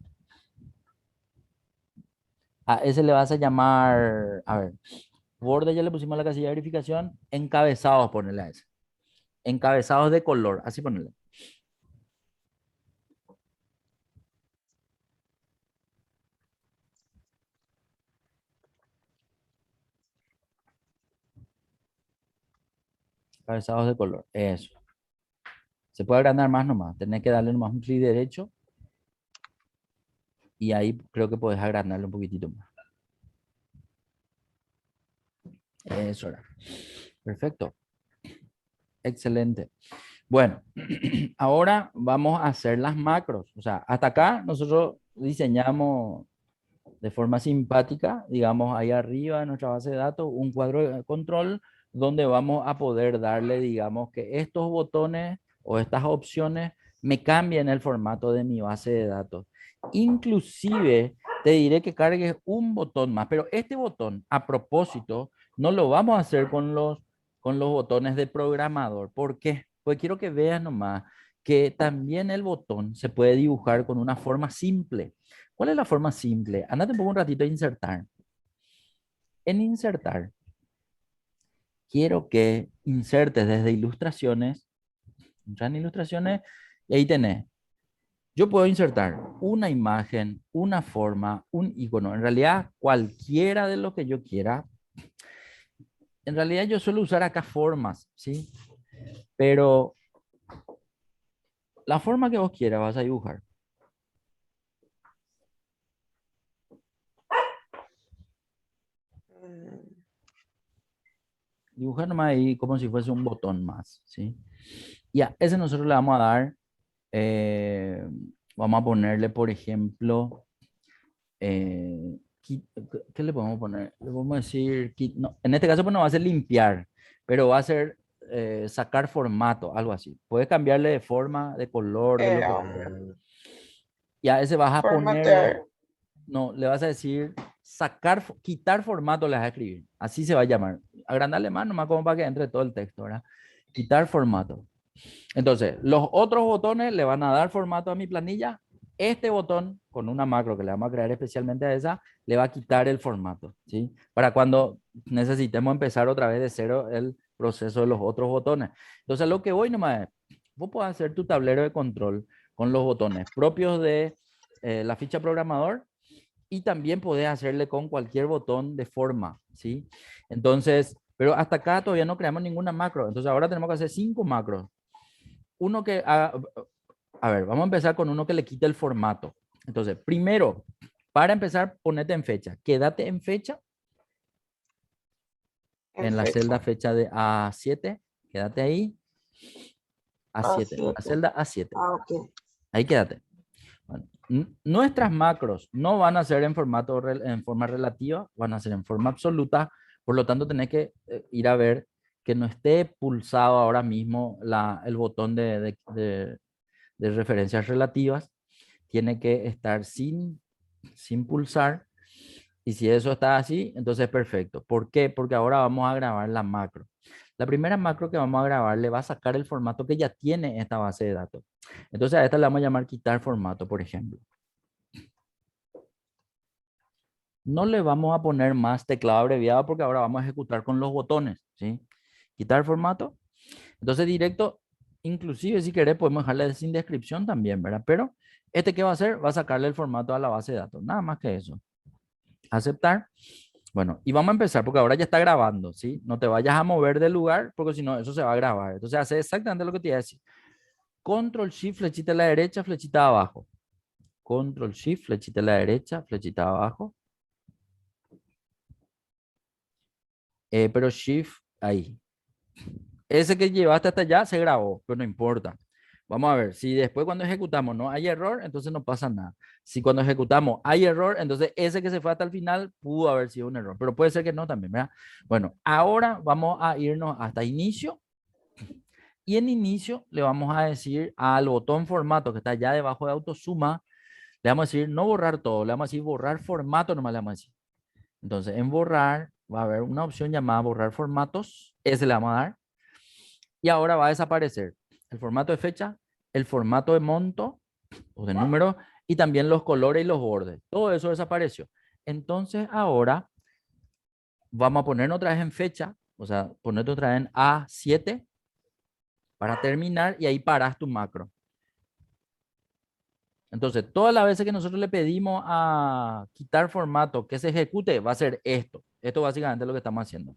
A ese le vas a llamar, a ver, borde ya le pusimos la casilla de verificación, encabezados, ponerle a ese. Encabezados de color, así ponerle. Encabezados de color, eso. Se puede agrandar más nomás, tenés que darle nomás un clic derecho y ahí creo que puedes agrandarlo un poquitito más. Eso era. Perfecto. Excelente. Bueno, ahora vamos a hacer las macros. O sea, hasta acá nosotros diseñamos de forma simpática, digamos, ahí arriba de nuestra base de datos, un cuadro de control donde vamos a poder darle, digamos, que estos botones o estas opciones me cambien el formato de mi base de datos. Inclusive te diré que cargues un botón más, pero este botón, a propósito, no lo vamos a hacer con los botones de programador. ¿Por qué? Pues quiero que veas nomás que también el botón se puede dibujar con una forma simple. ¿Cuál es la forma simple? Andate un poco un ratito a insertar. En insertar, quiero que insertes desde ilustraciones, entras en ilustraciones y ahí tenés. Yo puedo insertar una imagen, una forma, un icono, en realidad cualquiera de lo que yo quiera. En realidad yo suelo usar acá formas, ¿sí? Pero la forma que vos quieras vas a dibujar. Mm, Dibujar nomás ahí como si fuese un botón más, ¿sí? Y a ese nosotros le vamos a dar, eh, vamos a ponerle, por ejemplo, ¿qué le podemos poner? Le podemos decir, no, en este caso pues no va a ser limpiar, pero va a ser sacar formato, algo así. Puedes cambiarle de forma, de color, de lo que vos quieras. um, Y a ese vas a ponerle, formatear. no, le vas a decir sacar, quitar formato, le vas a escribir. Así se va a llamar. Agrandarle más, nomás como para que entre todo el texto, ¿verdad? Quitar formato. Entonces, los otros botones le van a dar formato a mi planilla. Este botón, con una macro que le vamos a crear especialmente a esa, le va a quitar el formato, ¿sí? Para cuando necesitemos empezar otra vez de cero el proceso de los otros botones. Entonces, lo que voy nomás es, vos podés hacer tu tablero de control con los botones propios de la ficha programador y también podés hacerle con cualquier botón de forma, ¿sí? Entonces, pero hasta acá todavía no creamos ninguna macro. Entonces, ahora tenemos que hacer 5 macros. Uno que haga, a ver, vamos a empezar con uno que le quite el formato. Entonces, primero, para empezar, ponete en fecha. Quédate en fecha, En en la fecha. celda fecha de A7. Quédate ahí. A7, la A7. celda A7. Ah, ok. Ahí quédate. Bueno, nuestras macros no van a ser en en forma relativa, van a ser en forma absoluta. Por lo tanto, tenés que ir a ver que no esté pulsado ahora mismo el botón de referencias relativas. Tiene que estar sin pulsar. Y si eso está así, entonces perfecto. ¿Por qué? Porque ahora vamos a grabar la macro. La primera macro que vamos a grabar le va a sacar el formato que ya tiene esta base de datos. Entonces a esta le vamos a llamar quitar formato, por ejemplo. No le vamos a poner más teclado abreviado porque ahora vamos a ejecutar con los botones, ¿sí? Quitar formato. Entonces directo, inclusive si querés podemos dejarle sin descripción también, ¿verdad? Pero este que va a hacer, va a sacarle el formato a la base de datos. Nada más que eso. Aceptar. Bueno, y vamos a empezar porque ahora ya está grabando, ¿sí? No te vayas a mover del lugar porque si no, eso se va a grabar. Entonces, hace exactamente lo que te iba a decir. Control Shift, flechita a la derecha, flechita abajo. Control Shift, flechita a la derecha, flechita abajo. Pero Shift ahí. Ese que llevaste hasta allá se grabó, pero no importa. Vamos a ver, si después cuando ejecutamos no hay error, entonces no pasa nada. Si cuando ejecutamos hay error, entonces ese que se fue hasta el final pudo haber sido un error, pero puede ser que no también, ¿verdad? Bueno, ahora vamos a irnos hasta inicio y en inicio le vamos a decir al botón formato que está allá debajo de autosuma, le vamos a decir no borrar todo, le vamos a decir borrar formato, nomás le vamos a decir. Entonces en borrar va a haber una opción llamada borrar formatos, ese le vamos a dar y ahora va a desaparecer el formato de fecha, el formato de monto o de número y también los colores y los bordes. Todo eso desapareció. Entonces ahora vamos a poner otra vez en fecha, o sea, ponerte otra vez en A7 para terminar y ahí paras tu macro. Entonces, todas las veces que nosotros le pedimos a quitar formato que se ejecute, va a ser esto. Esto básicamente es lo que estamos haciendo.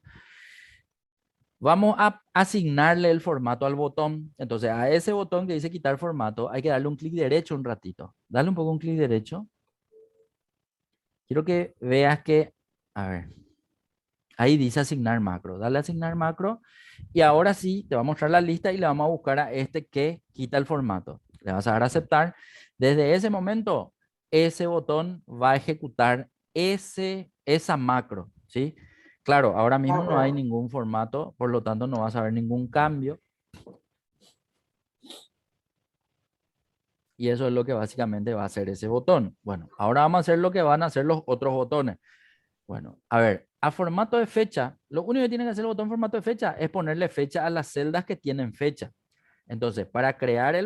Vamos a asignarle el formato al botón. Entonces, a ese botón que dice quitar formato, hay que darle un clic derecho un ratito. Dale un poco un clic derecho. Quiero que veas que, a ver, ahí dice asignar macro. Dale a asignar macro. Y ahora sí, te va a mostrar la lista y le vamos a buscar a este que quita el formato. Le vas a dar a aceptar. Desde ese momento, ese botón va a ejecutar esa macro, ¿sí? Claro, ahora mismo no hay Ajá. ningún formato, por lo tanto no vas a ver ningún cambio. Y eso es lo que básicamente va a hacer ese botón. Bueno, ahora vamos a hacer lo que van a hacer los otros botones. Bueno, a ver, a formato de fecha, lo único que tiene que hacer el botón formato de fecha es ponerle fecha a las celdas que tienen fecha. Entonces, para crear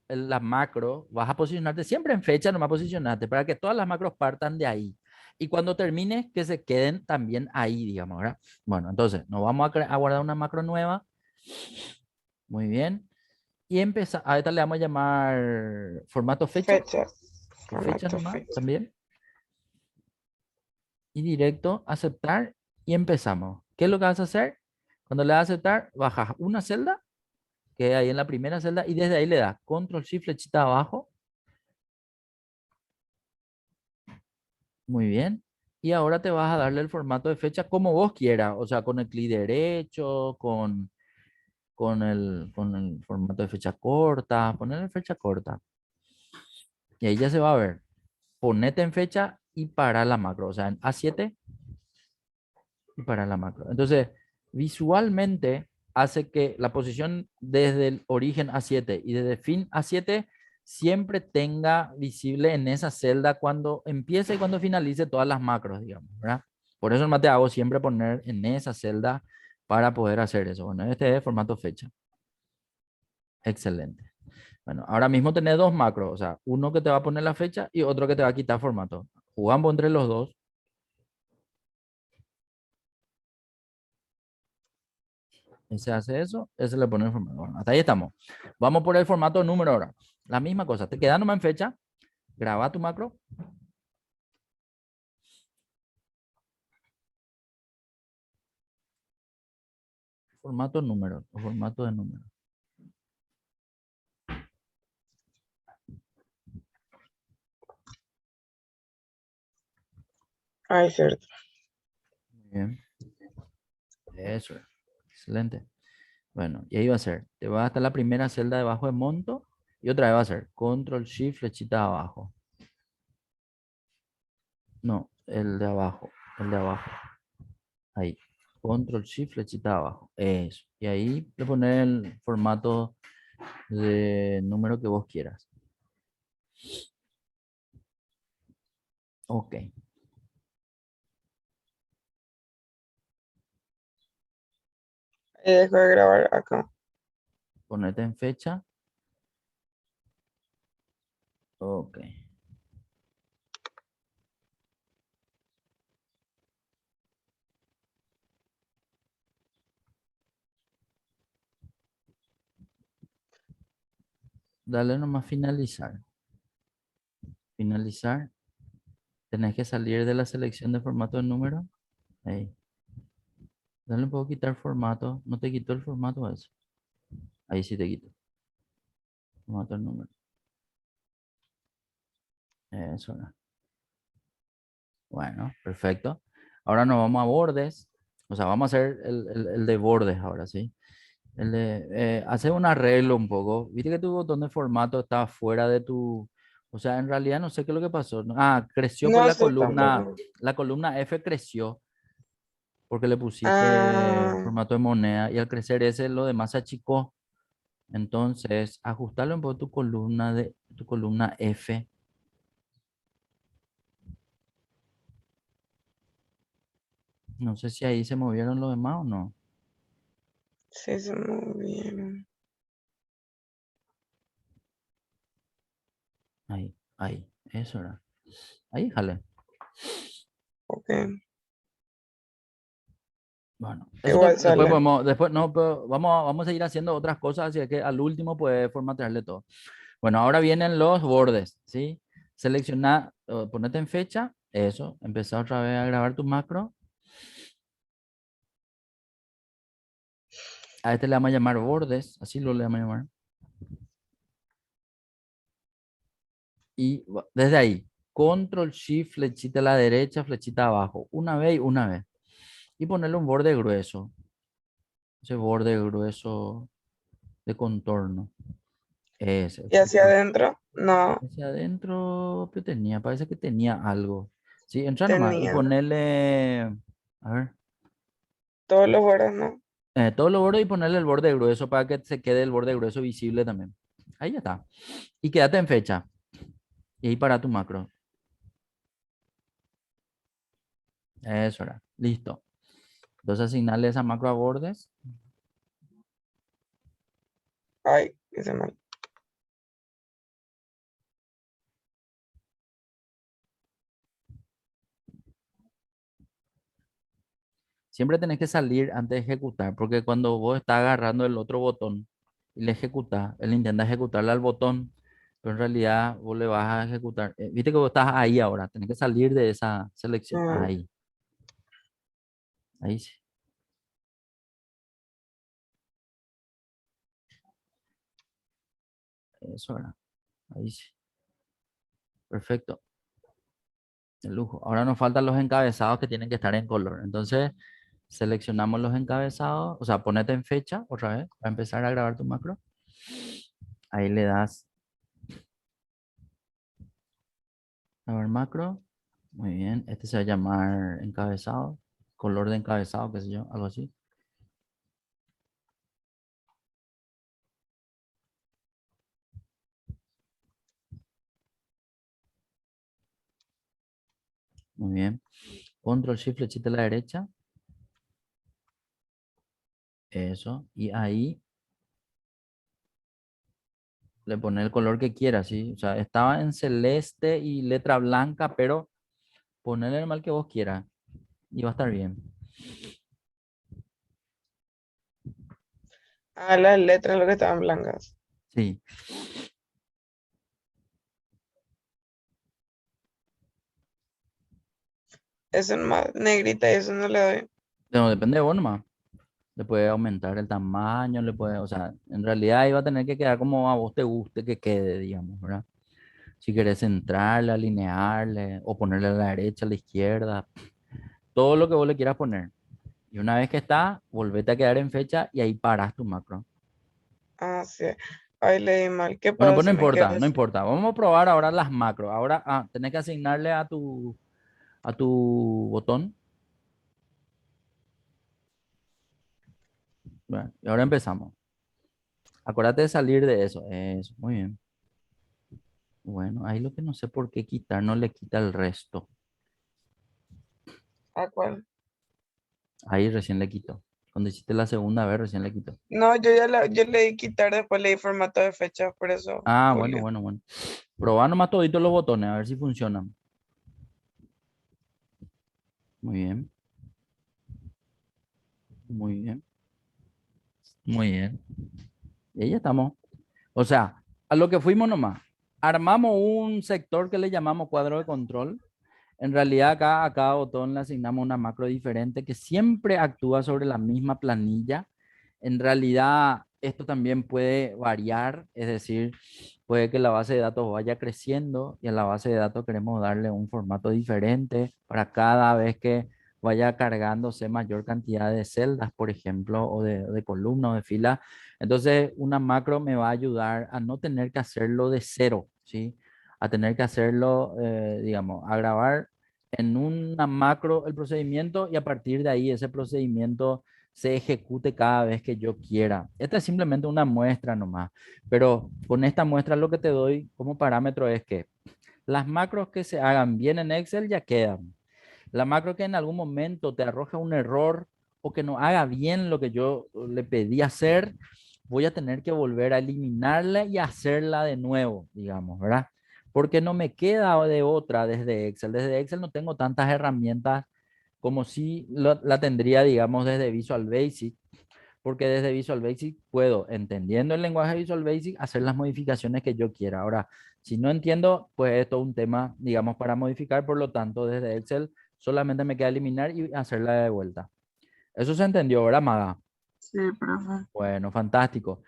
la macro, vas a posicionarte siempre en fecha, no me posicionarte, para que todas las macros partan de ahí. Y cuando termines, que se queden también ahí, digamos, ¿verdad? Bueno, entonces, nos vamos a guardar una macro nueva. Muy bien. Y empezar, a esta le vamos a llamar formato fecha. Fecha. Y fecha Formato nomás, fecha. también. Y directo, aceptar y empezamos. ¿Qué es lo que vas a hacer? Cuando le das a aceptar, bajas una celda, que hay en la primera celda, y desde ahí le das control shift flechita abajo. Muy bien. Y ahora te vas a darle el formato de fecha como vos quieras, o sea, con el clic derecho, con el formato de fecha corta, ponerle fecha corta. Y ahí ya se va a ver. Ponete en fecha y para la macro, o sea, en A7 y para la macro. Entonces, visualmente hace que la posición desde el origen A7 y desde fin A7 siempre tenga visible en esa celda cuando empiece y cuando finalice todas las macros, digamos, ¿verdad? Por eso el mate hago siempre poner en esa celda para poder hacer eso. Bueno, este es formato fecha. Excelente. Bueno, ahora mismo tenés dos macros, o sea, uno que te va a poner la fecha y otro que te va a quitar formato. Jugamos entre los dos. Ese hace eso, ese le pone el formato. Bueno, hasta ahí estamos. Vamos por el formato número ahora. La misma cosa, te queda nomás en fecha, graba tu macro. Formato número, o formato de número. Ay, cierto. Muy bien, eso es. Excelente. Bueno, y ahí va a ser, te va hasta la primera celda debajo de monto y otra vez va a ser control shift flechita abajo. No, el de abajo, el de abajo. Ahí. Control shift flechita abajo. Eso. Y ahí le pones el formato de número que vos quieras. Ok. Y dejo de grabar acá. Ponete en fecha. Ok. Dale nomás finalizar. Finalizar. Tenés que salir de la selección de formato de número. Ahí. Dale un poco quitar formato. ¿No te quitó el formato eso? Ahí sí te quito. Formato de número. Eso no. Bueno, perfecto. Ahora nos vamos a bordes. O sea, vamos a hacer el de bordes ahora, ¿sí? Hacer un arreglo un poco. Viste que tu botón de formato está fuera de tu... O sea, en realidad no sé qué es lo que pasó. Ah, creció por No sé tampoco. la columna F creció porque le pusiste Ah, formato de moneda y al crecer ese lo demás se achicó. Entonces, ajustarlo un poco tu columna F. No sé si ahí se movieron los demás o no. sí, se movieron. Ahí, eso era. Ahí, jale. Ok. Bueno, eso Igual después sale. podemos, después no, pero vamos a seguir haciendo otras cosas, así que al último puede formatearle todo. Bueno, ahora vienen los bordes, ¿sí? Selecciona, ponete en fecha, eso, empezar otra vez a grabar tu macro. A este le vamos a llamar bordes, así lo le vamos a llamar. Y desde ahí, control shift, flechita a la derecha, flechita abajo, una vez y una vez. Y ponerle un borde grueso, ese borde grueso de contorno. Ese, Y hacia adentro, no. hacia adentro, ¿qué tenía? Parece que tenía algo. Sí, entra nomás y tenía ponerle, a ver, todos los bordes, ¿no? todos los bordes y ponerle el borde grueso para que se quede el borde grueso visible también. Ahí ya está. Y quédate en fecha. Y ahí para tu macro. Eso era. Listo. Entonces asignarle esa macro a bordes. Ay, hice mal. Siempre tenés que salir antes de ejecutar, porque cuando vos estás agarrando el otro botón y le ejecutás, él intenta ejecutarle al botón, pero en realidad vos le vas a ejecutar. Viste que vos estás ahí ahora, tenés que salir de esa selección. Mm, Ahí, ahí sí. Eso era. Ahí sí. Perfecto. De lujo. Ahora nos faltan los encabezados que tienen que estar en color. Entonces, seleccionamos los encabezados, o sea, ponete en fecha otra vez para empezar a grabar tu macro. Ahí le das a ver macro. Muy bien. Este se va a llamar encabezado, color de encabezado, qué sé yo, algo así. Muy bien. Control Shift flechita a la derecha. Eso. Y ahí le pone el color que quiera, ¿sí? O sea, estaba en celeste y letra blanca, pero ponele el mal que vos quieras y va a estar bien. Ah, las letras lo que estaban blancas. Sí. Eso más negrita y eso no le doy. No, depende de vos nomás. Le puede aumentar el tamaño, le puede, o sea, en realidad iba a tener que quedar como a vos te guste que quede, digamos, ¿verdad? Si querés centrarle, alinearle, o ponerle a la derecha, a la izquierda, todo lo que vos le quieras poner. Y una vez que está, volvete a quedar en fecha y ahí paras tu macro. Ah, sí. Ay, le di mal. ¿Qué Bueno, pasa pues no si me importa, quedo no así? importa. Vamos a probar ahora las macros. Ahora, tenés que asignarle a tu botón. Bueno, y ahora empezamos. Acuérdate de salir de eso. Eso, muy bien. Bueno, ahí lo que no sé por qué quitar, no le quita el resto. ¿A cuál? Ahí recién le quitó. Cuando hiciste la segunda vez, recién le quitó. No, yo le di quitar, después le di formato de fecha, por eso, Ah, bueno, Julio. bueno, bueno. Probá nomás toditos los botones, a ver si funcionan. Muy bien, muy bien, muy bien. Y ahí estamos. O sea, a lo que fuimos nomás. Armamos un sector que le llamamos cuadro de control. En realidad acá a cada botón le asignamos una macro diferente que siempre actúa sobre la misma planilla. En realidad esto también puede variar, es decir, puede que la base de datos vaya creciendo y a la base de datos queremos darle un formato diferente para cada vez que vaya cargándose mayor cantidad de celdas, por ejemplo, o de columnas o de filas. Entonces, una macro me va a ayudar a no tener que hacerlo de cero, ¿sí? A tener que hacerlo, digamos, a grabar en una macro el procedimiento y a partir de ahí ese procedimiento se ejecute cada vez que yo quiera. Esta es simplemente una muestra nomás, pero con esta muestra lo que te doy como parámetro es que las macros que se hagan bien en Excel ya quedan. La macro que en algún momento te arroja un error o que no haga bien lo que yo le pedí hacer, voy a tener que volver a eliminarla y hacerla de nuevo, digamos, ¿verdad? Porque no me queda de otra desde Excel. Desde Excel no tengo tantas herramientas como si la tendría, digamos, desde Visual Basic, porque desde Visual Basic puedo, entendiendo el lenguaje Visual Basic, hacer las modificaciones que yo quiera. Ahora, si no entiendo, pues esto es un tema, digamos, para modificar, por lo tanto, desde Excel solamente me queda eliminar y hacerla de vuelta. Eso se entendió, ¿verdad, Maga? Sí, profe. Bueno, fantástico.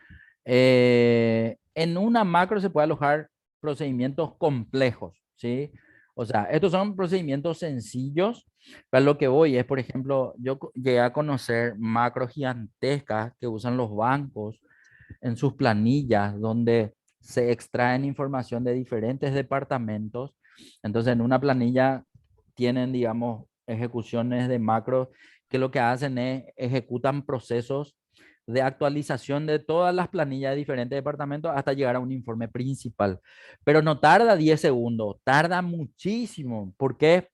En una macro se puede alojar procedimientos complejos, ¿sí? O sea, estos son procedimientos sencillos. Para lo que voy es, por ejemplo, yo llegué a conocer macros gigantescas que usan los bancos en sus planillas, donde se extraen información de diferentes departamentos. Entonces, en una planilla tienen, digamos, ejecuciones de macros que lo que hacen es ejecutan procesos de actualización de todas las planillas de diferentes departamentos hasta llegar a un informe principal. Pero no tarda 10 segundos, tarda muchísimo. ¿Por qué?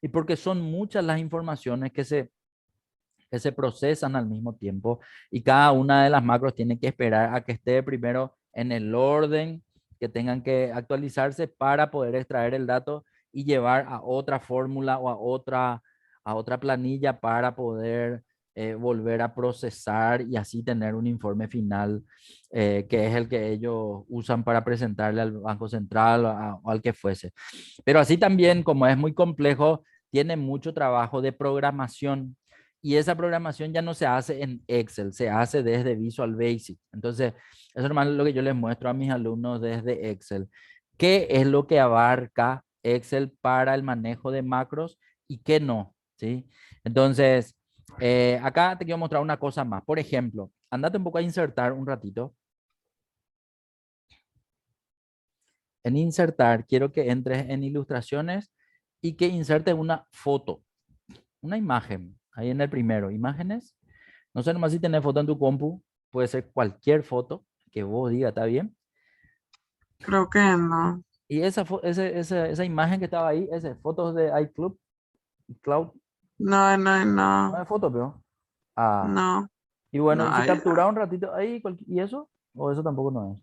Y porque son muchas las informaciones que se procesan al mismo tiempo y cada una de las macros tiene que esperar a que esté primero en el orden que tengan que actualizarse para poder extraer el dato y llevar a otra fórmula o a otra planilla para poder volver a procesar y así tener un informe final que es el que ellos usan para presentarle al Banco Central o al que fuese. Pero así también, como es muy complejo, tiene mucho trabajo de programación y esa programación ya no se hace en Excel, se hace desde Visual Basic. Entonces, eso es normal lo que yo les muestro a mis alumnos desde Excel. ¿Qué es lo que abarca Excel para el manejo de macros y qué no? ¿Sí? Entonces, acá te quiero mostrar una cosa más. Por ejemplo, andate un poco a insertar un ratito. En insertar, quiero que entres en ilustraciones y que insertes una foto, una imagen. Ahí en el primero, imágenes. No sé nomás si tenés foto en tu compu, puede ser cualquier foto que vos digas, ¿está bien? Creo que no. Y esa imagen que estaba ahí, ese, fotos de iCloud, Cloud, No, no, no no. es foto, pero. Ah, No. y bueno, No, y si captura un ratito ahí, ¿y eso? ¿O eso tampoco no es?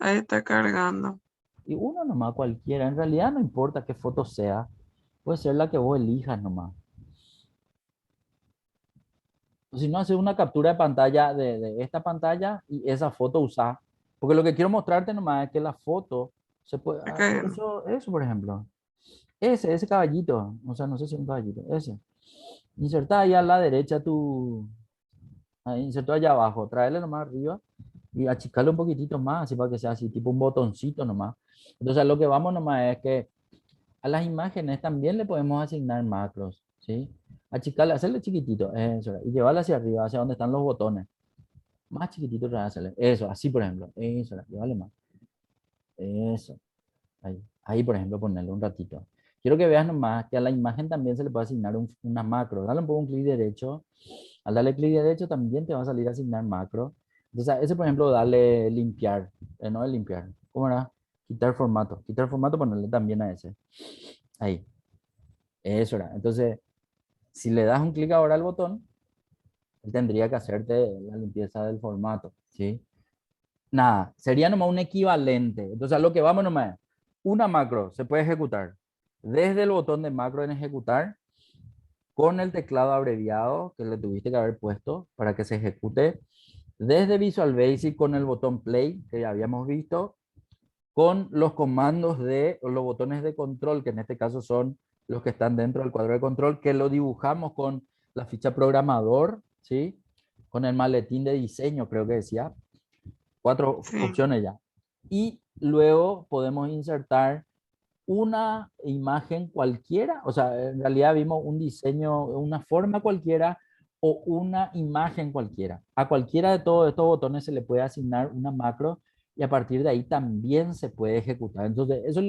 ahí está cargando. Y uno nomás cualquiera, en realidad no importa qué foto sea, puede ser la que vos elijas nomás. O si no, haces una captura de pantalla de esta pantalla y esa foto usar. Porque lo que quiero mostrarte nomás es que la foto se puede. Es Ah, que eso, por ejemplo. Ese caballito. O sea, no sé si es un caballito. Ese. Inserta ahí a la derecha tu. Ahí, inserta allá abajo. Tráele nomás arriba y achicarle un poquitito más, así para que sea así, tipo un botoncito nomás. Entonces, lo que vamos nomás es que a las imágenes también le podemos asignar macros, ¿sí? Achicarle, hacerle chiquitito, eso, y llevarla hacia arriba, hacia donde están los botones. Más chiquitito, hacerle. Eso, así por ejemplo. Eso, llevarle más. Eso. Ahí, por ejemplo, ponerle un ratito. Quiero que veas nomás que a la imagen también se le puede asignar una macro. Dale un poco un clic derecho. Al darle clic derecho también te va a salir a asignar macro. Entonces, a ese, por ejemplo, dale limpiar. No es limpiar. ¿Cómo era? Quitar formato. Quitar formato, ponerle también a ese. Ahí. Eso era. Entonces, si le das un clic ahora al botón, él tendría que hacerte la limpieza del formato. ¿Sí? Nada, sería nomás un equivalente. Entonces, a lo que vamos nomás es, una macro se puede ejecutar desde el botón de macro en ejecutar con el teclado abreviado que le tuviste que haber puesto para que se ejecute, desde Visual Basic con el botón play que ya habíamos visto, con los comandos de o los botones de control, que en este caso son los que están dentro del cuadro de control, que lo dibujamos con la ficha programador, ¿sí? Con el maletín de diseño, creo que decía, cuatro sí. opciones ya. Y luego podemos insertar una imagen cualquiera, o sea, en realidad vimos un diseño, una forma cualquiera o una imagen cualquiera. A cualquiera de todos estos botones se le puede asignar una macro y a partir de ahí también se puede ejecutar. Entonces, eso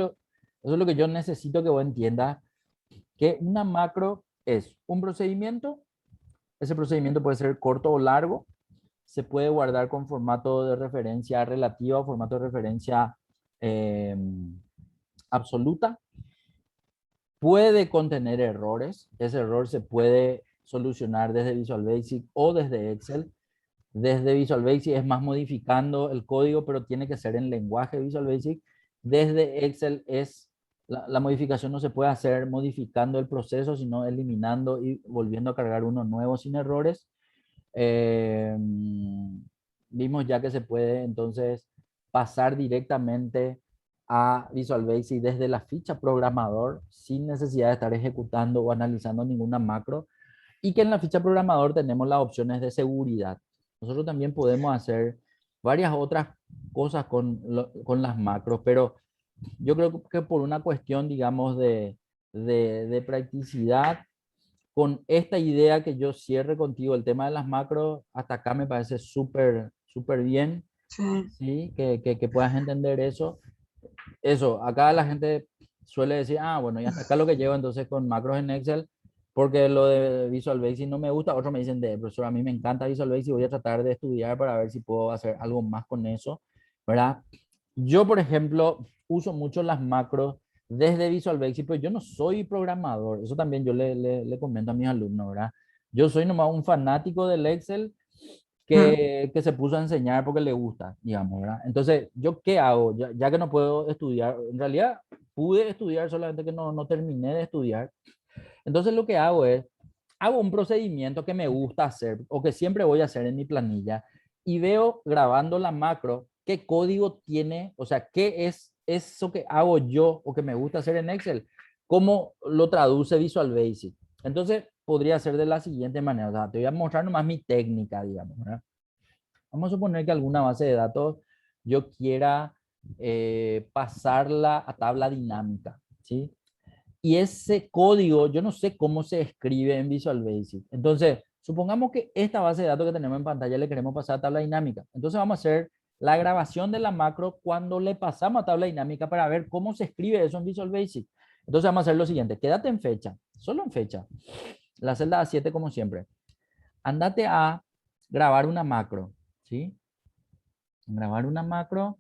es lo que yo necesito que vos entiendas, que una macro es un procedimiento, ese procedimiento puede ser corto o largo, se puede guardar con formato de referencia relativa o formato de referencia eh, absoluta. Puede contener errores. Ese error se puede solucionar desde Visual Basic o desde Excel. Desde Visual Basic es más modificando el código, pero tiene que ser en lenguaje Visual Basic. Desde Excel es la modificación no se puede hacer modificando el proceso, sino eliminando y volviendo a cargar uno nuevo sin errores. Eh, Vimos ya que se puede entonces pasar directamente a Visual Basic desde la ficha programador sin necesidad de estar ejecutando o analizando ninguna macro y que en la ficha programador tenemos las opciones de seguridad. Nosotros también podemos hacer varias otras cosas con las macros, pero yo creo que por una cuestión, digamos, de practicidad, con esta idea que yo cierre contigo, el tema de las macros, hasta acá me parece súper, súper bien, Sí. ¿sí? Que puedas entender eso. Eso, acá la gente suele decir, ah, bueno, y hasta acá lo que llevo entonces con macros en Excel, porque lo de Visual Basic no me gusta. Otros me dicen, de profesor, a mí me encanta Visual Basic y voy a tratar de estudiar para ver si puedo hacer algo más con eso, ¿verdad? Yo, por ejemplo, uso mucho las macros desde Visual Basic, pero yo no soy programador. Eso también yo le comento a mis alumnos, ¿verdad? Yo soy nomás un fanático del Excel Mm. que se puso a enseñar porque le gusta, digamos, ¿verdad? Entonces, ¿yo qué hago? Ya que no puedo estudiar, en realidad pude estudiar, solamente que no terminé de estudiar. Entonces, lo que hago es, hago un procedimiento que me gusta hacer o que siempre voy a hacer en mi planilla y veo grabando la macro qué código tiene, o sea, qué es eso que hago yo o que me gusta hacer en Excel, cómo lo traduce Visual Basic. Entonces, podría ser de la siguiente manera, o sea, te voy a mostrar nomás mi técnica, digamos, ¿verdad? Vamos a suponer que alguna base de datos yo quiera pasarla a tabla dinámica, ¿sí? Y ese código, yo no sé cómo se escribe en Visual Basic. Entonces, supongamos que esta base de datos que tenemos en pantalla le queremos pasar a tabla dinámica. Entonces vamos a hacer la grabación de la macro cuando le pasamos a tabla dinámica para ver cómo se escribe eso en Visual Basic. Entonces vamos a hacer lo siguiente, quédate en fecha, solo en fecha, la celda A7 como siempre. Andate a grabar una macro, ¿sí? Grabar una macro,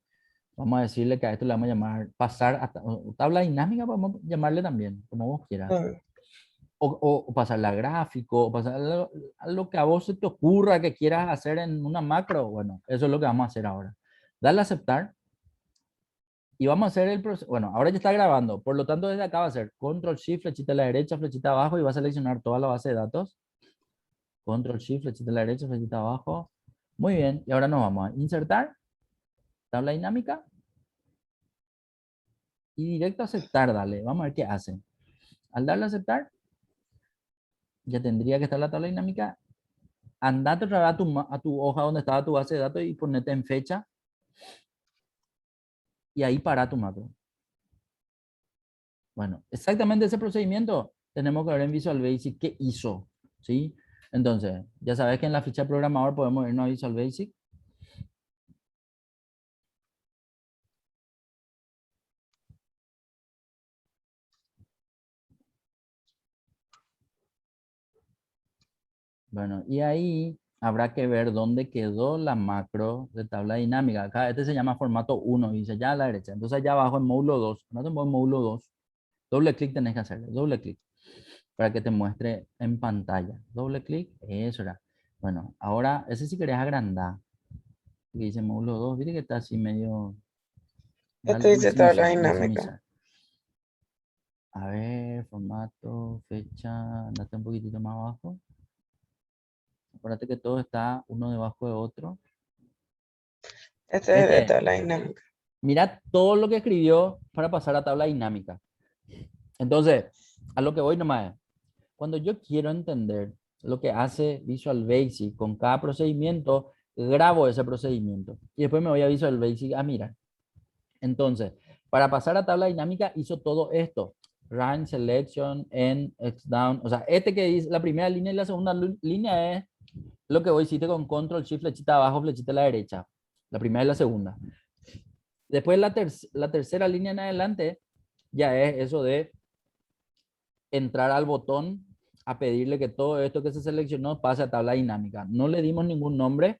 vamos a decirle que a esto le vamos a llamar pasar a tabla dinámica, podemos llamarle también, como vos quieras. Mm. O pasarla a gráfico, o pasar a lo que a vos se te ocurra que quieras hacer en una macro. Bueno, eso es lo que vamos a hacer ahora. Dale a aceptar y vamos a hacer el proceso. Bueno, ahora ya está grabando, por lo tanto desde acá va a ser Control Shift, flechita a la derecha, flechita abajo y va a seleccionar toda la base de datos. Control Shift, flechita a la derecha, flechita abajo. Muy bien, y ahora nos vamos a insertar, tabla dinámica y directo a aceptar, dale. Vamos a ver qué hace. Al darle a aceptar, ya tendría que estar la tabla dinámica. Andate otra vez a tu hoja donde estaba tu base de datos y ponete en fecha y ahí para tu macro. Bueno, exactamente ese procedimiento tenemos que ver en Visual Basic qué hizo, ¿sí? Entonces, ya sabes que en la ficha programador podemos irnos a Visual Basic. Bueno, y ahí habrá que ver dónde quedó la macro de tabla dinámica. Acá este se llama formato 1 y dice ya a la derecha. Entonces allá abajo en módulo 2, no te en módulo 2, doble clic tenés que hacerle, doble clic, para que te muestre en pantalla. Doble clic, eso era. Bueno, ahora ese si querés agrandar, que dice módulo 2, viste que está así medio, Esto dale dice tabla maximizar, dinámica. maximizar. A ver, formato, fecha, andate un poquitito más abajo. Acuérdate que todo está uno debajo de otro. Este es de Este, tabla dinámica. mira todo lo que escribió para pasar a tabla dinámica. Entonces, a lo que voy nomás es, cuando yo quiero entender lo que hace Visual Basic con cada procedimiento, grabo ese procedimiento y después me voy a Visual Basic a mirar. Entonces, para pasar a tabla dinámica hizo todo esto. Run, selection, end, x down. O sea, este que dice la primera línea y la segunda línea es lo que vos hiciste con control, shift, flechita abajo, flechita a la derecha. La primera y la segunda. Después la tercera línea en adelante ya es eso de entrar al botón a pedirle que todo esto que se seleccionó pase a tabla dinámica. No le dimos ningún nombre,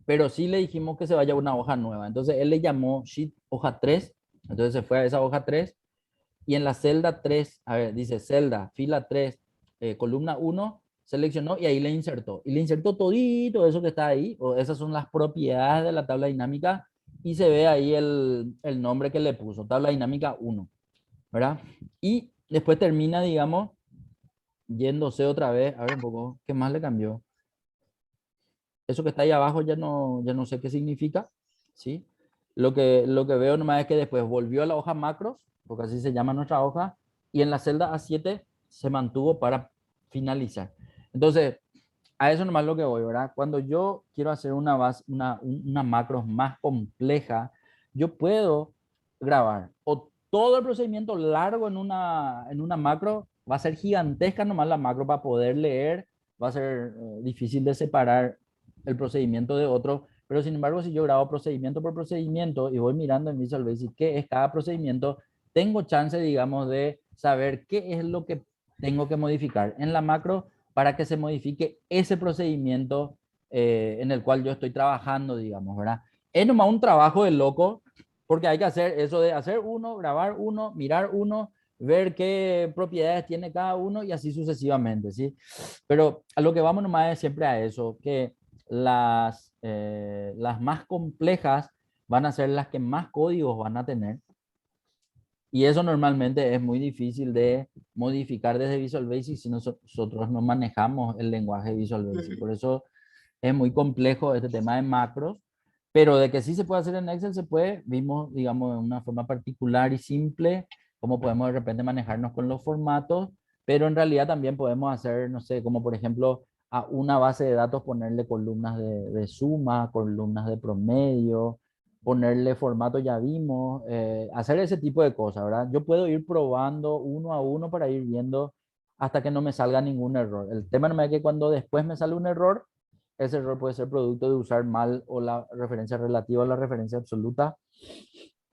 pero sí le dijimos que se vaya a una hoja nueva. Entonces él le llamó sheet hoja 3, entonces se fue a esa hoja 3 y en la celda 3, a ver, dice celda, fila 3, columna 1, seleccionó y ahí le insertó. Y le insertó todito eso que está ahí, o esas son las propiedades de la tabla dinámica y se ve ahí el nombre que le puso, tabla dinámica 1, ¿verdad? Y después termina, digamos, yéndose otra vez, a ver un poco, ¿qué más le cambió? Eso que está ahí abajo ya no sé qué significa, ¿sí? Lo que veo nomás es que después volvió a la hoja macros, porque así se llama nuestra hoja, y en la celda A7 se mantuvo para finalizar. Entonces, a eso nomás lo que voy, ¿verdad? Cuando yo quiero hacer una, base, una macro más compleja, yo puedo grabar o todo el procedimiento largo en una macro, va a ser gigantesca nomás la macro para poder leer, va a ser difícil de separar el procedimiento de otro, pero sin embargo, si yo grabo procedimiento por procedimiento y voy mirando en Visual Basic qué es cada procedimiento, tengo chance, digamos, de saber qué es lo que tengo que modificar en la macro para que se modifique ese procedimiento en el cual yo estoy trabajando, digamos, ¿verdad? Es nomás un trabajo de loco, porque hay que hacer eso de hacer uno, grabar uno, mirar uno, ver qué propiedades tiene cada uno y así sucesivamente, ¿sí? Pero a lo que vamos nomás es siempre a eso, que las más complejas van a ser las que más códigos van a tener. Y eso normalmente es muy difícil de modificar desde Visual Basic si nosotros no manejamos el lenguaje Visual Basic. Por eso es muy complejo este tema de macros, pero de que sí se puede hacer en Excel, se puede. Vimos, digamos, de una forma particular y simple, cómo podemos de repente manejarnos con los formatos, pero en realidad también podemos hacer, no sé, como por ejemplo, a una base de datos ponerle columnas de suma, columnas de promedio, ponerle formato, ya vimos, hacer ese tipo de cosas, ¿verdad? Yo puedo ir probando uno a uno para ir viendo hasta que no me salga ningún error. El tema no es que cuando después me sale un error, ese error puede ser producto de usar mal o la referencia relativa o la referencia absoluta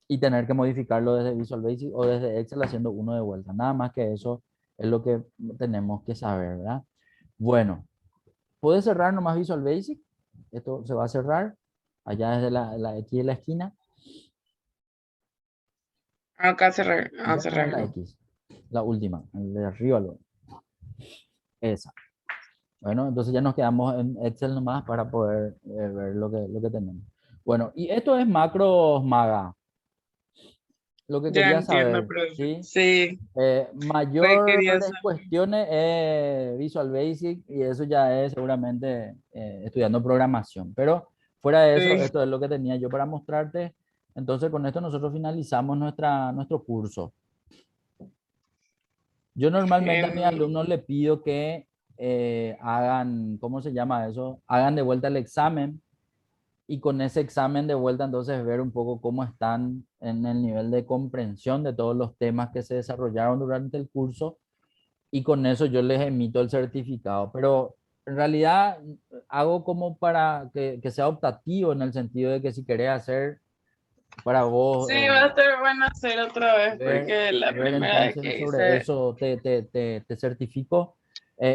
y tener que modificarlo desde Visual Basic o desde Excel haciendo uno de vuelta. Nada más que eso es lo que tenemos que saber, ¿verdad? Bueno, puedes cerrar nomás Visual Basic. Esto se va a cerrar allá desde la X de la esquina. Acá cerré, Ya está la cerrarlo. X, la última, el de arriba, esa. Bueno, entonces ya nos quedamos en Excel nomás para poder ver lo que tenemos. Bueno, y esto es macros Maga. Lo que Ya quería entiendo, saber, profe. ¿sí? Sí, quería Mayores saber. cuestiones es Visual Basic y eso ya es seguramente estudiando programación. Pero fuera de eso, Sí, esto es lo que tenía yo para mostrarte. Entonces con esto nosotros finalizamos nuestro curso. Yo normalmente a mis em, alumnos les pido que hagan, ¿cómo se llama eso? Hagan de vuelta el examen y con ese examen de vuelta entonces ver un poco cómo están en el nivel de comprensión de todos los temas que se desarrollaron durante el curso y con eso yo les emito el certificado. Pero en realidad hago como para que sea optativo en el sentido de que si querés hacer para vos sí, va a estar bueno hacer otra vez porque la ver primera vez entonces que sobre hice, eso te certifico.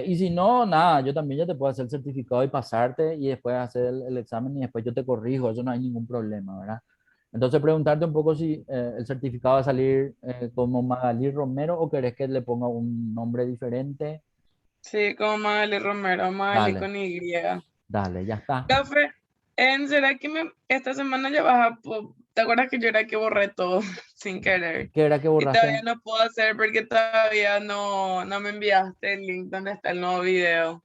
Y si no, nada, yo también ya te puedo hacer el certificado y pasarte y después hacer el examen y después yo te corrijo, eso no hay ningún problema, ¿verdad? Entonces preguntarte un poco si el certificado va a salir como Magalí Romero o querés que le ponga un nombre diferente. sí, como Magali Romero, Magali Dale, con Y. dale, ya está. Café, ¿será que esta semana ya vas a, te acuerdas que yo era que borré todo sin querer? ¿Qué era que Y todavía borraste? no puedo hacer porque todavía no me enviaste el link donde está el nuevo video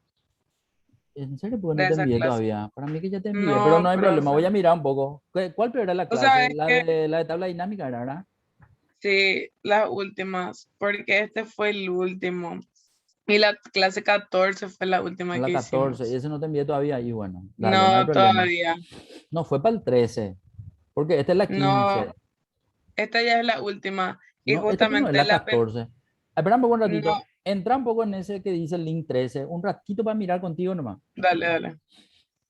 En serio, porque no de te esa envié clase. todavía. Para mí que ya te envié, pero No, no hay problema, profe. voy a mirar un poco. ¿Cuál peor era la O sea, clase? es que La de tabla dinámica, ¿verdad? sí, las últimas, porque este fue el último. Y la clase 14 fue la A última la que 14 y hicimos. ese no te envié todavía. Y bueno, dale, no hay No, problema. todavía. No, fue para el 13 porque esta es la No, 15. esta ya es la última. Y No, esta no es justamente la la... 14. Espera un poco un No, ratito. Entra un poco en ese que dice el link 13 un ratito para mirar contigo nomás. dale, dale.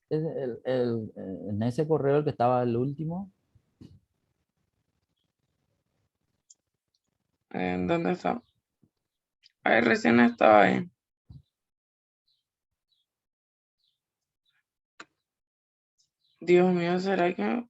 Es en ese correo el que estaba el último. ¿Dónde está? Ay, recién estaba ahí. Dios mío, ¿será que...?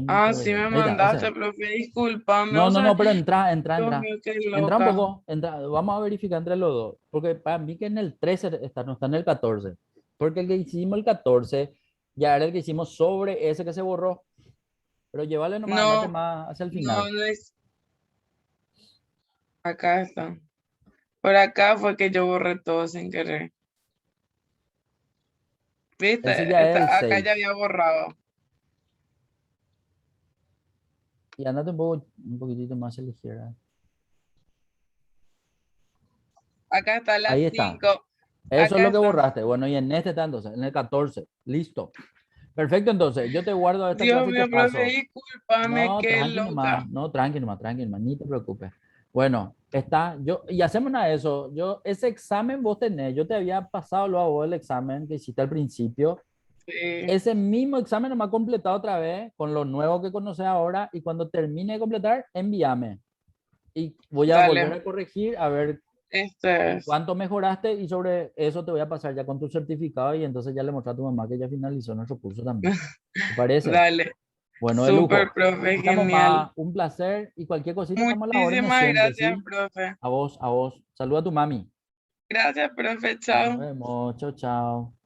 Ah, 20. sí me Ahí está, ese. mandaste, profe, discúlpame. No, O no, sea, no, pero Dios entra. mío, qué Entra un loca. poco, entra. Vamos a verificar entre los dos. Porque para mí que en el 13 está, no está en el 14. Porque el que hicimos el 14 ya era el que hicimos sobre ese que se borró. Pero llévale nomás, andate No, más hacia el no, final. no es... Acá está. Por acá fue que yo borré todo sin querer. Ese ya ¿Viste? es el Acá ya 6. había borrado. Y andate un poquitito más a la izquierda. Acá está las Ahí está. 5. Eso es Acá lo que está. borraste. Bueno, y en este está entonces, en el 14. Listo. Perfecto, entonces. Yo te guardo esta Dios clase y te mío, profe, paso. discúlpame, No, qué tranqui loca. nomás, no, tranqui nomás, ni te preocupes. Bueno, está, y hacemos nada de eso. Ese examen vos tenés, yo te había pasado luego a vos el examen que hiciste al principio. Sí. Ese mismo examen me ha completado otra vez con lo nuevo que conoces ahora y cuando termine de completar, envíame. y voy a Dale. volver a corregir a ver Este es. cuánto mejoraste y sobre eso te voy a pasar ya con tu certificado y entonces ya le mostré a tu mamá que ya finalizó nuestro curso también. ¿Te parece? Dale. Bueno, de Súper, lujo. profe, Estamos genial. más, un placer y cualquier cosita estamos a la orden de Muchísimas siempre, gracias, ¿sí? profe. A vos, a vos. Saluda a tu mami. Gracias, profe. Nos Chao. vemos. Chao, chao.